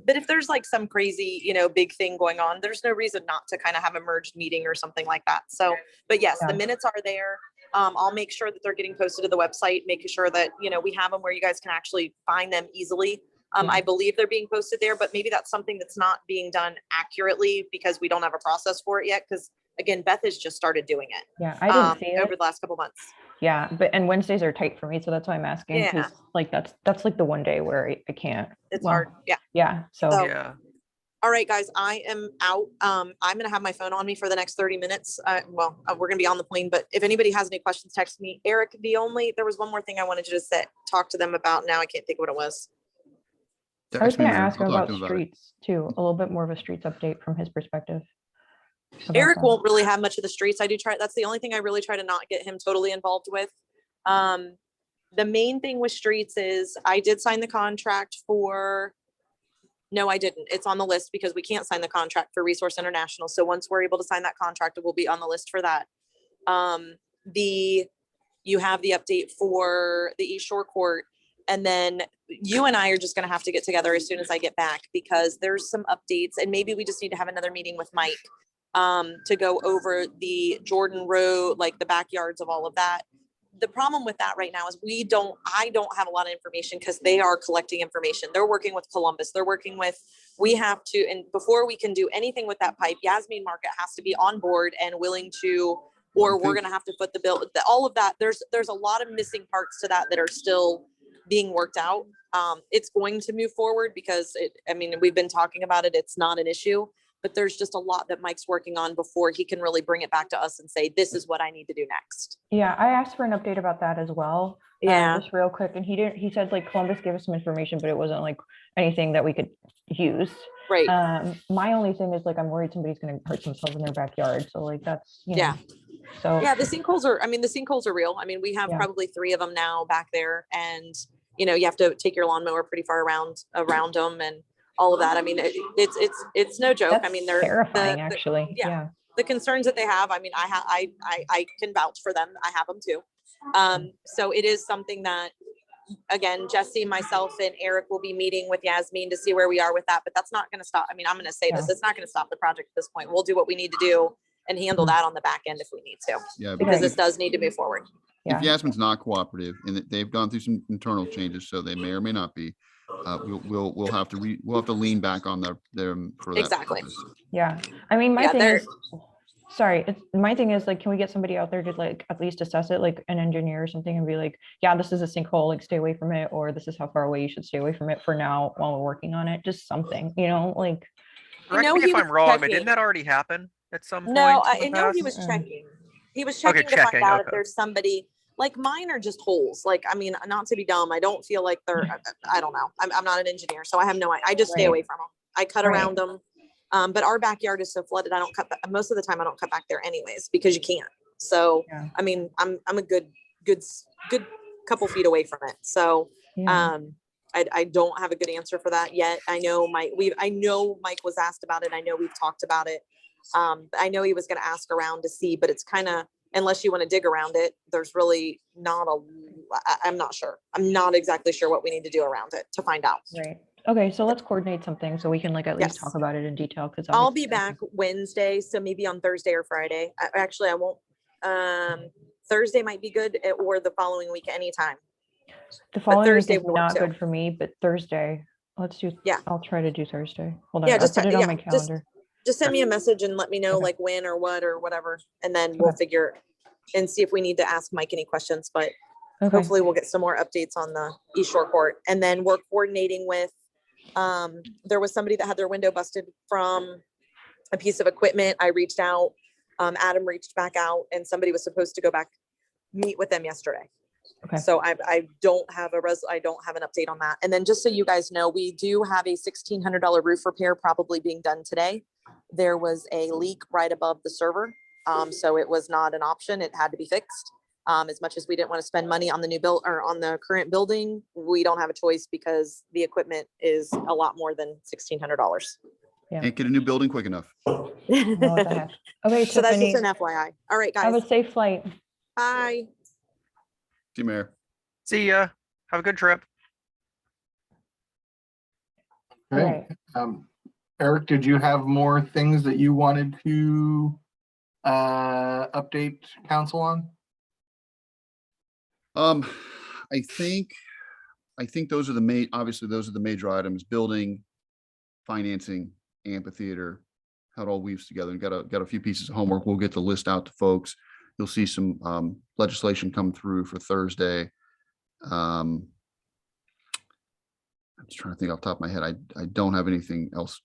But if there's like some crazy, big thing going on, there's no reason not to kind of have a merged meeting or something like that. So, but yes, the Yeah. minutes are there. I'll make sure that they're getting posted to the website, making sure that, we have them where you guys can actually find them easily. I believe they're being posted there, but maybe that's something that's not being done accurately because we don't have a process for it yet. Because again, Beth has just started doing it Yeah, I didn't see over it. the last couple months. Yeah, and Wednesdays are tight for me, so that's why I'm asking. Yeah. 'Cause, like that's like the one day where I can't. It's Well, hard. Yeah. Yeah, so So- yeah. All right, guys, I am out. I'm gonna have my phone on me for the next 30 minutes. We're gonna be on the plane, but if anybody has any questions, text me. Eric, there was one more thing I wanted you to talk to them about. Now I can't think what it was. I was Text me, gonna Mayor. ask I'll him talk about to him it. streets too, a little bit more of a streets update from his perspective. about Eric that. won't really have much of the streets. That's the only thing I really try to not get him totally involved with. The main thing with streets is I did sign the contract no, I didn't. It's on the list because we can't sign the contract for Resource International. So once we're able to sign that contract, it will be on the list for that. You have the update for the East Shore Court. And then you and I are just gonna have to get together as soon as I get back because there's some updates and maybe we just need to have another meeting with Mike to go over the Jordan Road, like the backyards of all of that. The problem with that right now is I don't have a lot of information because they are collecting information. They're working with Columbus. We have to, and before we can do anything with that pipe, Yasmin Market has to be on board and willing to, or we're gonna have to foot the bill, all of that. There's a lot of missing parts to that are still being worked out. It's going to move forward because we've been talking about it. It's not an issue, but there's just a lot that Mike's working on before he can really bring it back to us and say, this is what I need to do next. Yeah, I asked for an update about that as well. Yeah. Just real quick, and he said like Columbus gave us some information, but it wasn't like anything that we could use. Right. My only thing is like I'm worried somebody's gonna hurt themselves in their backyard. So like that's Yeah. So Yeah, the sinkholes are real. We have Yeah. probably 3 of them now back there and, you have to take your lawnmower pretty far around them and all of that. It's no joke. that's They're terrifying, the- actually. yeah. Yeah. the concerns that they have, I can vouch for them. I have them too. So it is something that, again, Jesse, myself and Eric will be meeting with Yasmin to see where we are with that, but that's not going to stop. I'm going to say this, Yeah. it's not going to stop the project at this point. We'll do what we need to do and handle that on the back end if we need to, Yeah, because Okay. this does need to move forward. Yeah. if Yasmin's not cooperative and they've gone through some internal changes, so they may or may not be, we'll have to lean back on them for that. Exactly. purpose. Yeah. My Yeah, thing they're- is, sorry, my thing is like, can we get somebody out there to like at least assess it, like an engineer or something, and be like, yeah, this is a sinkhole, like stay away from it, or this is how far away you should stay away from it for now while we're working on it, just something, like. I know Correct me he if was I'm wrong, but checking. didn't that already happen at some point? No, in I the know he past? was checking. He was Okay, checking to find checking, out if okay. there's somebody, like mine are just holes. Like, I mean, not to be dumb, I don't feel like they're, I don't know. I'm not an engineer, so I have no, I just stay Right. away from them. I cut Right. around them. But our backyard is so flooded, I don't cut, most of the time I don't cut back there anyways, because you can't. So, Yeah. I mean, I'm a good couple feet away from it. So, Yeah. I don't have a good answer for that yet. I know Mike was asked about it. I know we've talked about it. I know he was going to ask around to see, but it's kind of, unless you want to dig around it, there's really not I'm not sure. I'm not exactly sure what we need to do around it to find out. Right. Okay, so let's coordinate something so we can like at least Yes. talk about it in detail, because I'll be back Wednesday, so maybe on Thursday or Friday. Actually, I won't. Thursday might be good, or the following week, anytime. The following week Thursday is will work not too. good for me, but Thursday, let's do. Yeah. I'll try to do Thursday. Hold on, Yeah, I'll just put it on yeah, my just- calendar. Just send me a message and let me know Okay. like when or what or whatever, and then we'll Okay. figure and see if we need to ask Mike any questions. But Okay. hopefully we'll get some more updates on the East Shore Court. And then we're coordinating with, there was somebody that had their window busted from a piece of equipment. I reached out, Adam reached back out, and somebody was supposed to go back, meet with them yesterday. Okay. So I don't have I don't have an update on that. And then just so you guys know, we do have a $1,600 roof repair probably being done today. There was a leak right above the server. So it was not an option. It had to be fixed. As much as we didn't want to spend money on the new build or on the current building, we don't have a choice because the equipment is a lot more than $1,600. Can't get a new building quick enough. Oh, what the heck. Okay, So that's Tiffany, just an FYI. All right, have guys. a safe flight. Bye. See you, Mayor. See ya. Have a good trip. Okay. Right. Eric, did you have more things that you wanted to update council on? I think those are the main, obviously, those are the major items: building, financing, amphitheater, how it all weaves together. And got a few pieces of homework. We'll get the list out to folks. You'll see some legislation come through for Thursday. I'm just trying to think off the top of my head. I don't have anything else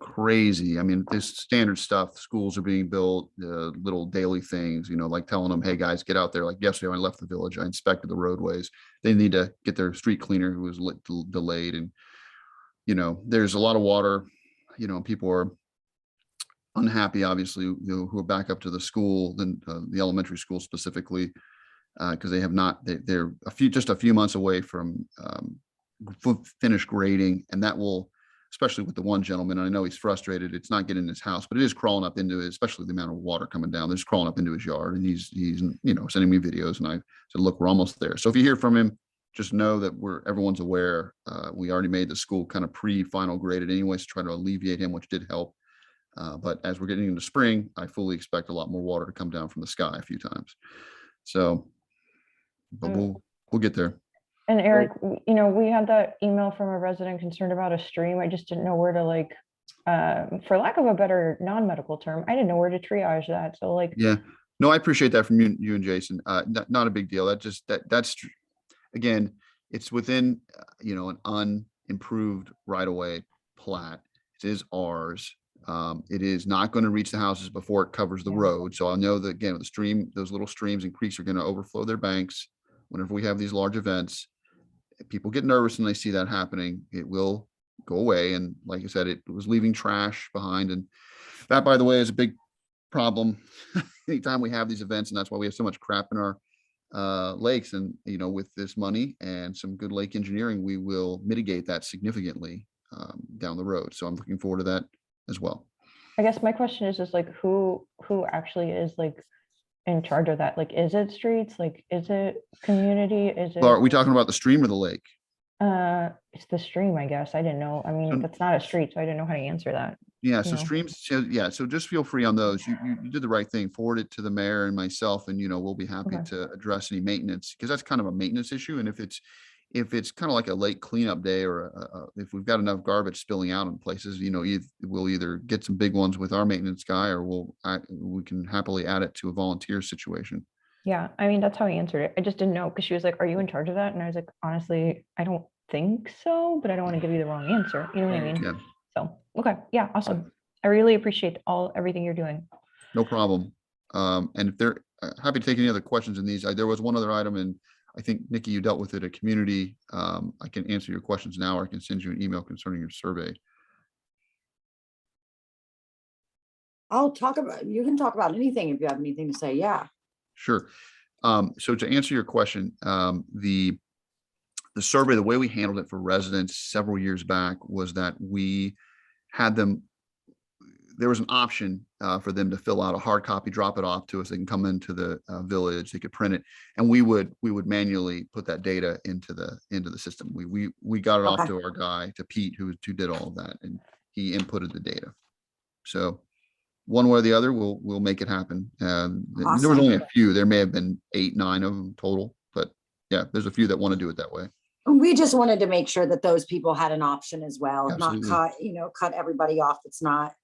crazy. I mean, this standard stuff. Schools are being built, little daily things, like telling them, hey guys, get out there. Like yesterday when I left the village, I inspected the roadways. They need to get their street cleaner who was delayed. And, there's a lot of water, and people are unhappy, obviously, who are back up to the school, the elementary school specifically, because they have not, they're just a few months away from finished grading, and that will, especially with the one gentleman, I know he's frustrated, it's not getting in his house, but it is crawling up into it, especially the amount of water coming down. They're just crawling up into his yard, and he's sending me videos, and I said, look, we're almost there. So if you hear from him, just know that everyone's aware. We already made the school kind of pre-final graded anyways to try to alleviate him, which did help. But as we're getting into spring, I fully expect a lot more water to come down from the sky a few times. So, but we'll get there. And Eric, we had that email from a resident concerned about a stream. I just didn't know where to for lack of a better non-medical term, I didn't know where to triage that. So yeah, no, I appreciate that from you and Jason. Not a big deal. That's again, it's within, an unimproved right-of-way plat. It is ours. It is not going to reach the houses before it covers the road. So I know that again, the stream, those little streams and creeks are going to overflow their banks whenever we have these large events. People get nervous when they see that happening. It will go away. And like I said, it was leaving trash behind. And that, by the way, is a big problem anytime we have these events. And that's why we have so much crap in our lakes. And, with this money and some good lake engineering, we will mitigate that significantly down the road. So I'm looking forward to that as well. I guess my question is like, who actually is in charge of that? Is it streets? Is it community? Is it? Are we talking about the stream or the lake? It's the stream, I guess. I didn't know. I mean, that's not a street, so I didn't know how to answer that. Yeah, so streams, so just feel free on those. You did the right thing. Forward it to the mayor and myself, and we'll be happy to address any maintenance, because that's kind of a maintenance issue. And if it's kind of like a late cleanup day, or if we've got enough garbage spilling out in places, we'll either get some big ones with our maintenance guy, or we can happily add it to a volunteer situation. Yeah, I mean, that's how he answered it. I just didn't know, because she was like, are you in charge of that? And I was like, honestly, I don't think so, but I don't want to give you the wrong answer. You know what I mean? Yeah, So, okay. Yeah, awesome. I really appreciate everything you're doing. no problem. And if happy to take any other questions in these. There was one other item, and I think, Nikki, you dealt with it, a community. I can answer your questions now, or I can send you an email concerning your survey. You can talk about anything if you have anything to say. Yeah. Sure. So to answer your question, the survey, the way we handled it for residents several years back was that we had them, there was an option for them to fill out a hard copy, drop it off to us. They can come into the village, they could print it, and we would manually put that data into the system. We got it off Okay. to our guy, to Pete, who did all of that, and he inputted the data. So one way or the other, we'll make it happen. There was Awesome. only a few. There may have been 8, 9 of them total, but yeah, there's a few that want to do it that way. We just wanted to make sure that those people had an option as well, not Absolutely. cut everybody off. It's not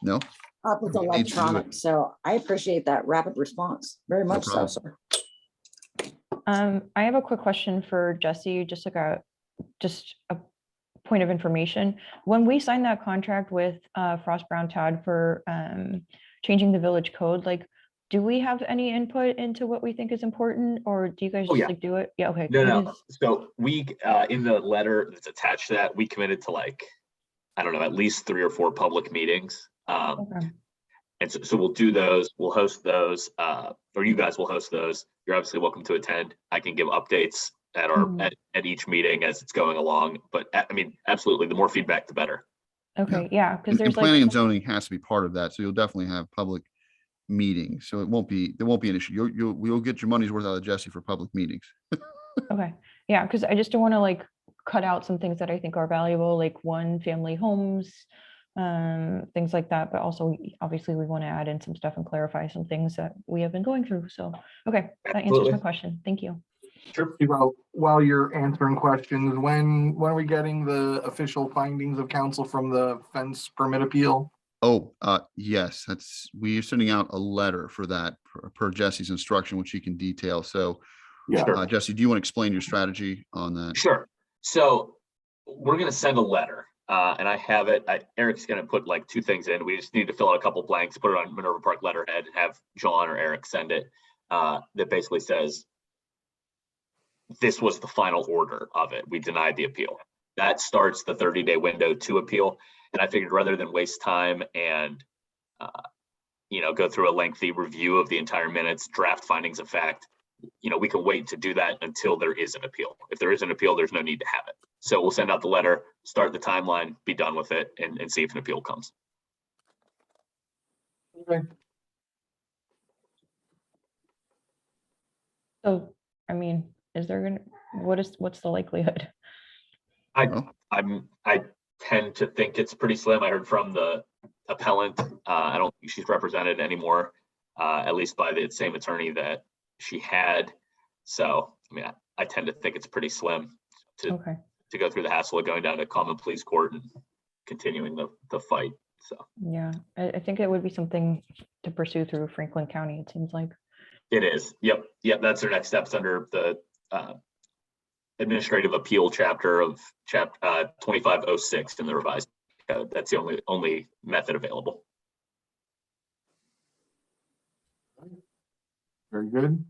No, up with We need to do it. electronic. So I appreciate that rapid response very No much so, problem. sir. I have a quick question for Jesse, just a point of information. When we signed that contract with Frost Brown Todd for changing the village code, like, do we have any input into what we think is important, or do you guys Oh, just yeah. like do it? Yeah, okay. No, What no. is- So we, in the letter that's attached to that, we committed to like, I don't know, at least 3 or 4 public meetings. Okay. And so we'll do those, we'll host those, or you guys will host those. You're obviously welcome to attend. I can give updates at our, Mhm. at each meeting as it's going along. But I mean, absolutely, the more feedback, the better. Okay, yeah, because and there's planning like, and zoning has to be part of that. So you'll definitely have public meetings. So there won't be an issue. We'll get your money's worth out of Jesse for public meetings. okay, yeah, because I just don't want to like cut out some things that I think are valuable, like one family homes, things like that. But also, obviously, we want to add in some stuff and clarify some things that we have been going through. So, okay, that answers Absolutely. my question. Thank you. Sure. While you're answering questions, when are we getting the official findings of council from the fence permit appeal? Oh, yes, we are sending out a letter for that per Jesse's instruction, which he can detail. So, Sure. Jesse, do you want to explain your strategy on that? Sure. So we're gonna send a letter, and I have it. Eric's gonna put like 2 things in. We just need to fill out a couple blanks, put it on Minerva Park letterhead, and have John or Eric send it. That basically says this was the final order of it. We denied the appeal. That starts the 30-day window to appeal. And I figured rather than waste time and go through a lengthy review of the entire minutes, draft findings of fact, we can wait to do that until there is an appeal. If there is an appeal, there's no need to have it. So we'll send out the letter, start the timeline, be done with it, and see if an appeal comes. Okay. So, I mean, what's the likelihood? I tend to think it's pretty slim. I heard from the appellant. I don't think she's represented anymore, at least by the same attorney that she had. So, I mean, I tend to think it's pretty slim Okay, to go through the hassle of going down to common pleas court and continuing the fight. So yeah, I think it would be something to pursue through Franklin County, it seems like. it is. Yep. That's their next steps under the administrative appeal chapter of 2506 in the revised code. That's the only method available. Very good.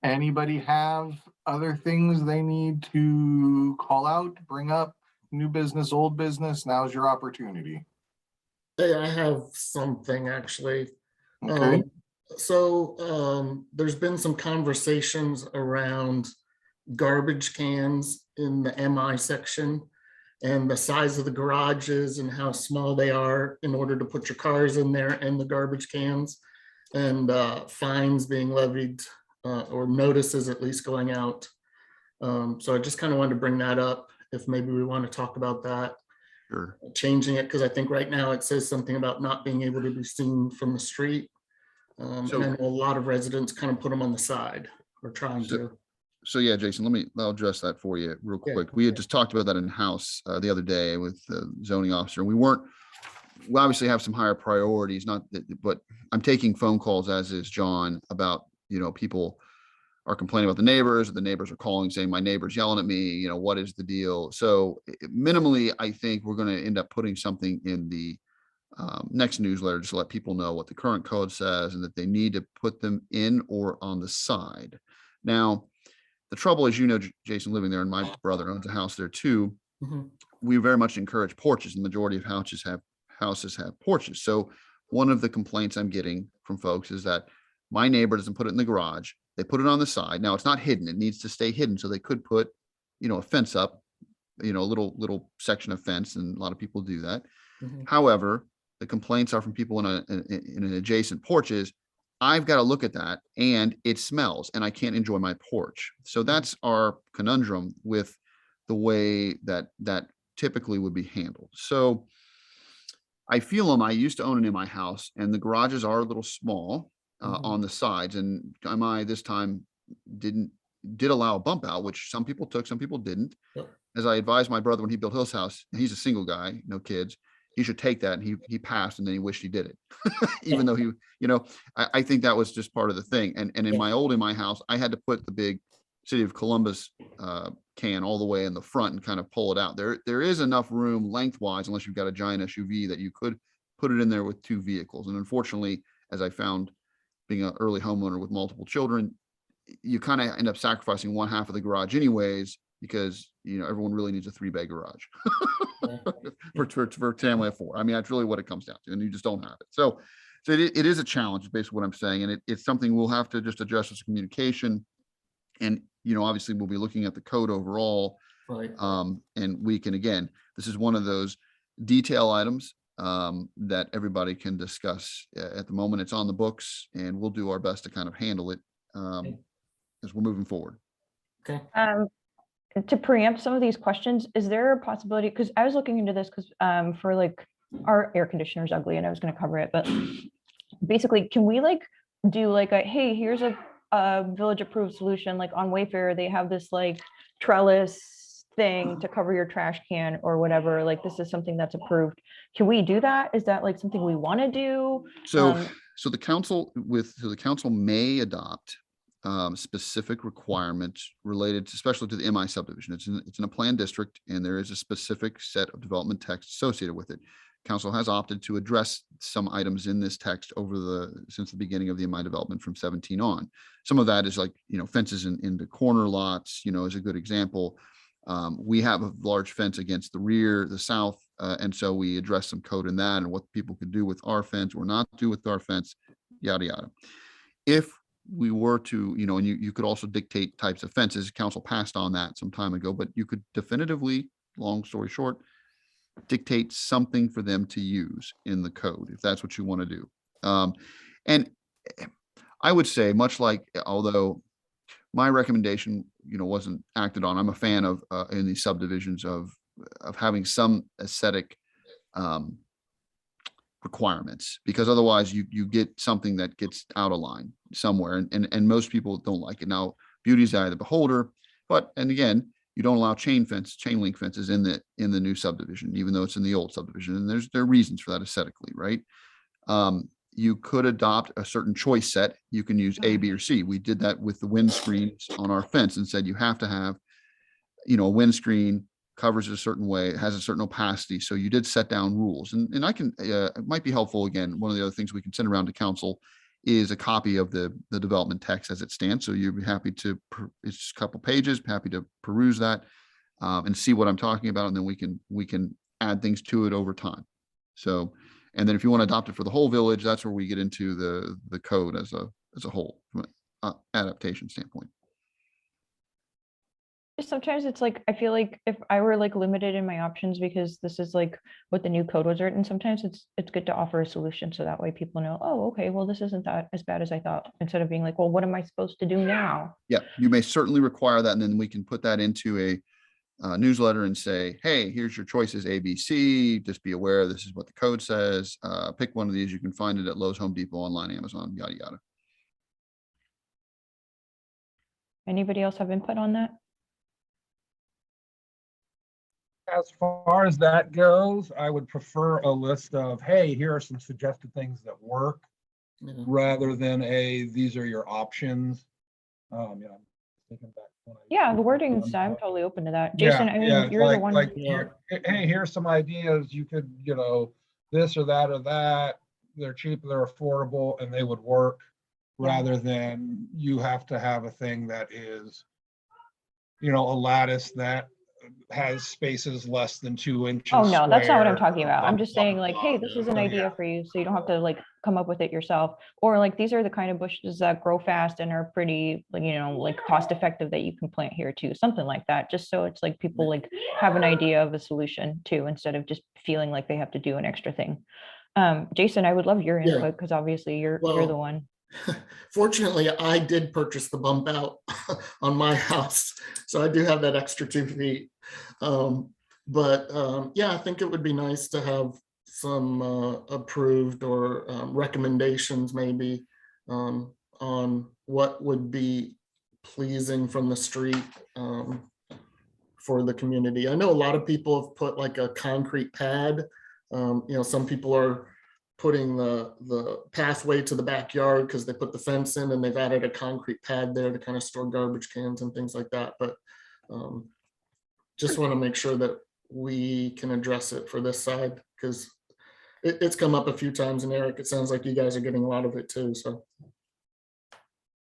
Anybody have other things they need to call out, bring up, new business, old business? Now's your opportunity. Hey, I have something actually. Okay. There's been some conversations around garbage cans in the MI section and the size of the garages and how small they are in order to put your cars in there and the garbage cans, and fines being levied or notices at least going out. So I just kind of wanted to bring that up if maybe we want to talk about that. Sure. Changing it, because I think right now it says something about not being able to be seen from the street. And I know a lot of residents kind of put them on the side or trying to. So yeah, Jason, I'll address that for you real Yeah. quick. We had just talked about that in house the other day with the zoning officer. We obviously have some higher priorities, but I'm taking phone calls, as is John, about, people are complaining about the neighbors are calling saying my neighbor's yelling at me, what is the deal? So minimally, I think we're going to end up putting something in the next newsletter, just to let people know what the current code says and that they need to put them in or on the side. Now, the trouble is, Jason, living there, and my brother owns a house there too. Mhm. We very much encourage porches. The majority of houses have porches. So one of the complaints I'm getting from folks is that my neighbor doesn't put it in the garage. They put it on the side. Now it's not hidden. It needs to stay hidden. So they could put, a fence up, a little section of fence, and a lot of people do that. Mhm. However, the complaints are from people in an adjacent porches. I've got to look at that, and it smells, and I can't enjoy my porch. So that's our conundrum with the way that typically would be handled. So I feel them. I used to own it in my house, and the garages are a little small on the sides. And MI this time did allow a bump out, which some people took, some people didn't. Yep. As I advised my brother when he built his house, and he's a single guy, no kids, he should take that, and he passed, and then he wished he did it, even though he, I think that was just part of the thing. And in my house, I had to put the big City of Columbus can all the way in the front and kind of pull it out. There is enough room lengthwise, unless you've got a giant SUV, that you could put it in there with two vehicles. And unfortunately, as I found being an early homeowner with multiple children, you kind of end up sacrificing one half of the garage anyways, because everyone really needs a 3-bay garage for a family of 4. I mean, that's really what it comes down to, and you just don't have it. So it is a challenge, basically what I'm saying, and it's something we'll have to just adjust as communication. And obviously we'll be looking at the code overall, Right. and we can, again, this is one of those detail items that everybody can discuss. At the moment, it's on the books, and we'll do our best to kind of handle it as we're moving forward. Okay. To preempt some of these questions, is there a possibility, because I was looking into this because for like our air conditioner is ugly and I was going to cover it, but basically, can we do like a, hey, here's a village approved solution, like on Wayfair, they have this like trellis thing to cover your trash can or whatever, like this is something that's approved. Can we do that? Is that like something we want to do? So the council may adopt specific requirements related to, especially to the MI subdivision. It's in a planned district, and there is a specific set of development text associated with it. Council has opted to address some items in this text since the beginning of the MI development from 17 on. Some of that is like, fences in the corner lots, is a good example. We have a large fence against the south, and so we address some code in that and what people could do with our fence or not do with our fence, yada, yada. If we were to, and you could also dictate types of fences. Council passed on that some time ago, but you could definitively, long story short, dictate something for them to use in the code, if that's what you want to do. And I would say, much like, although my recommendation, wasn't acted on, I'm a fan of in these subdivisions of having some aesthetic requirements, because otherwise you get something that gets out of line somewhere, and most people don't like it. Now, beauty is the eye of the beholder, and again, you don't allow chain link fences in the new subdivision, even though it's in the old subdivision, and there are reasons for that aesthetically, right? You could adopt a certain choice set. You can use A, B, or C. We did that with the windscreens on our fence and said you have to have, a windscreen covers it a certain way, it has a certain opacity. So you did set down rules, and I can, it might be helpful. Again, one of the other things we can send around to council is a copy of the development text as it stands. So you'd be happy to, it's a couple pages, happy to peruse that and see what I'm talking about. And then we can add things to it over time. So, and then if you want to adopt it for the whole village, that's where we get into the code as a whole from an adaptation standpoint. Sometimes it's like, I feel like if I were like limited in my options, because this is like what the new code was written, sometimes it's good to offer a solution. So that way people know, oh, okay, well, this isn't that as bad as I thought, instead of being like, well, what am I supposed to do now? Yeah, you may certainly require that. And then we can put that into a newsletter and say, hey, here's your choices, A, B, C, just be aware, this is what the code says. Pick one of these. You can find it at Lowe's, Home Depot, online, Amazon, yada, yada. Anybody else have input on that? As far as that goes, I would prefer a list of, hey, here are some suggested things that work, rather than these are your options. Thinking back when The wording, I'm totally open to that. Jason, I mean, you're the one. hey, here's some ideas you could, this or that or that, they're cheap, they're affordable, and they would work, rather than you have to have a thing that is, you know, a lattice that has spaces less than 2 inches. Oh, no, that's not what I'm square, talking about. I'm blah, just blah, saying like, blah. hey, this is an So, idea yeah. for you, so you don't have to like come up with it yourself. Or like, these are the kind of bushes that grow fast and are pretty, like, you know, like cost effective that you can plant here too, something like that. Just so it's like people like have an idea of a solution too, instead of just feeling like they have to do an extra thing. Jason, I would love your Yeah. input because obviously you're Well, the one. Fortunately, I did purchase the bump out on my house, so I do have that extra 2 feet. Yeah, I think it would be nice to have some approved or recommendations maybe on what would be pleasing from the street for the community. I know a lot of people have put like a concrete pad. You know, some people are putting the pathway to the backyard because they put the fence in and they've added a concrete pad there to kind of store garbage cans and things like that. But just want to make sure that we can address it for this side, because it's come up a few times. And Eric, it sounds like you guys are getting a lot of it too. So,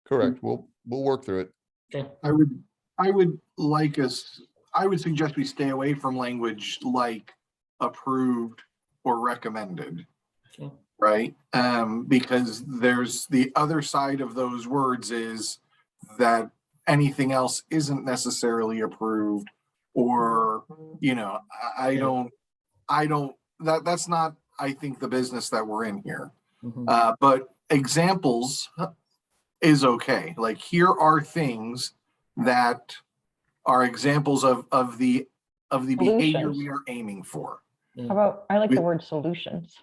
Correct. We'll work through it. okay. I would suggest we stay away from language like approved or recommended. Okay. Right? Because there's the other side of those words is that anything else isn't necessarily approved, or, you know, that's not, I think, the business that we're in here. Mhm. But examples is okay. Like, here are things that are examples of the behavior Solutions. we are aiming for. How about, I like We- the word solutions.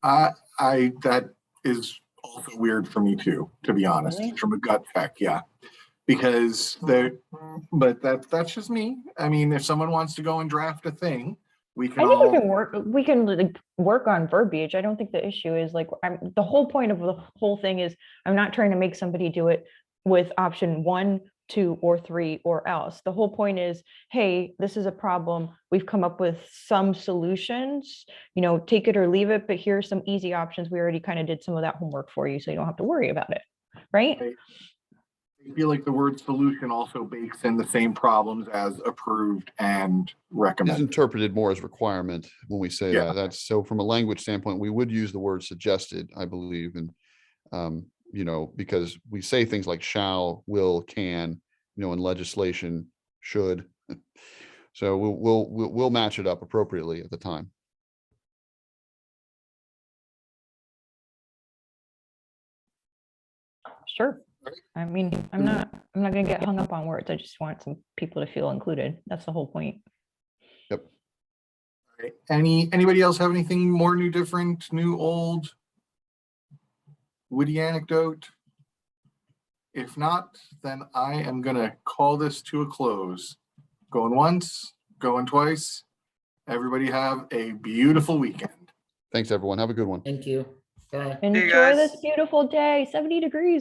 That is also weird for me too, to be honest, Really? from a gut check, yeah. Because that's just me. I mean, if someone wants to go and draft a thing, we can I think we all, can like work on verbiage. I don't think the issue is like, the whole point of the whole thing is I'm not trying to make somebody do it with option 1, 2, or 3 or else. The whole point is, hey, this is a problem. We've come up with some solutions, you know, take it or leave it, but here's some easy options. We already kind of did some of that homework for you, so you don't have to worry about it. Right? I feel like the word solution also bakes in the same problems as approved and It's recommended. interpreted more as requirement when we say Yeah. that. That's so from a language standpoint, we would use the word suggested, I believe. And, you know, because we say things like shall, will, can, you know, in legislation should. So we'll match it up appropriately at the time. Sure. I mean, I'm not gonna get hung up on words. I just want some people to feel included. That's the whole point. Yep. Right. Anybody else have anything more new, different, new, old, witty anecdote? If not, then I am gonna call this to a close. Going once, going twice. Everybody have a beautiful weekend. Thanks, everyone. Have a good one. Thank you. Bye. Enjoy guys. this beautiful day, 70 degrees.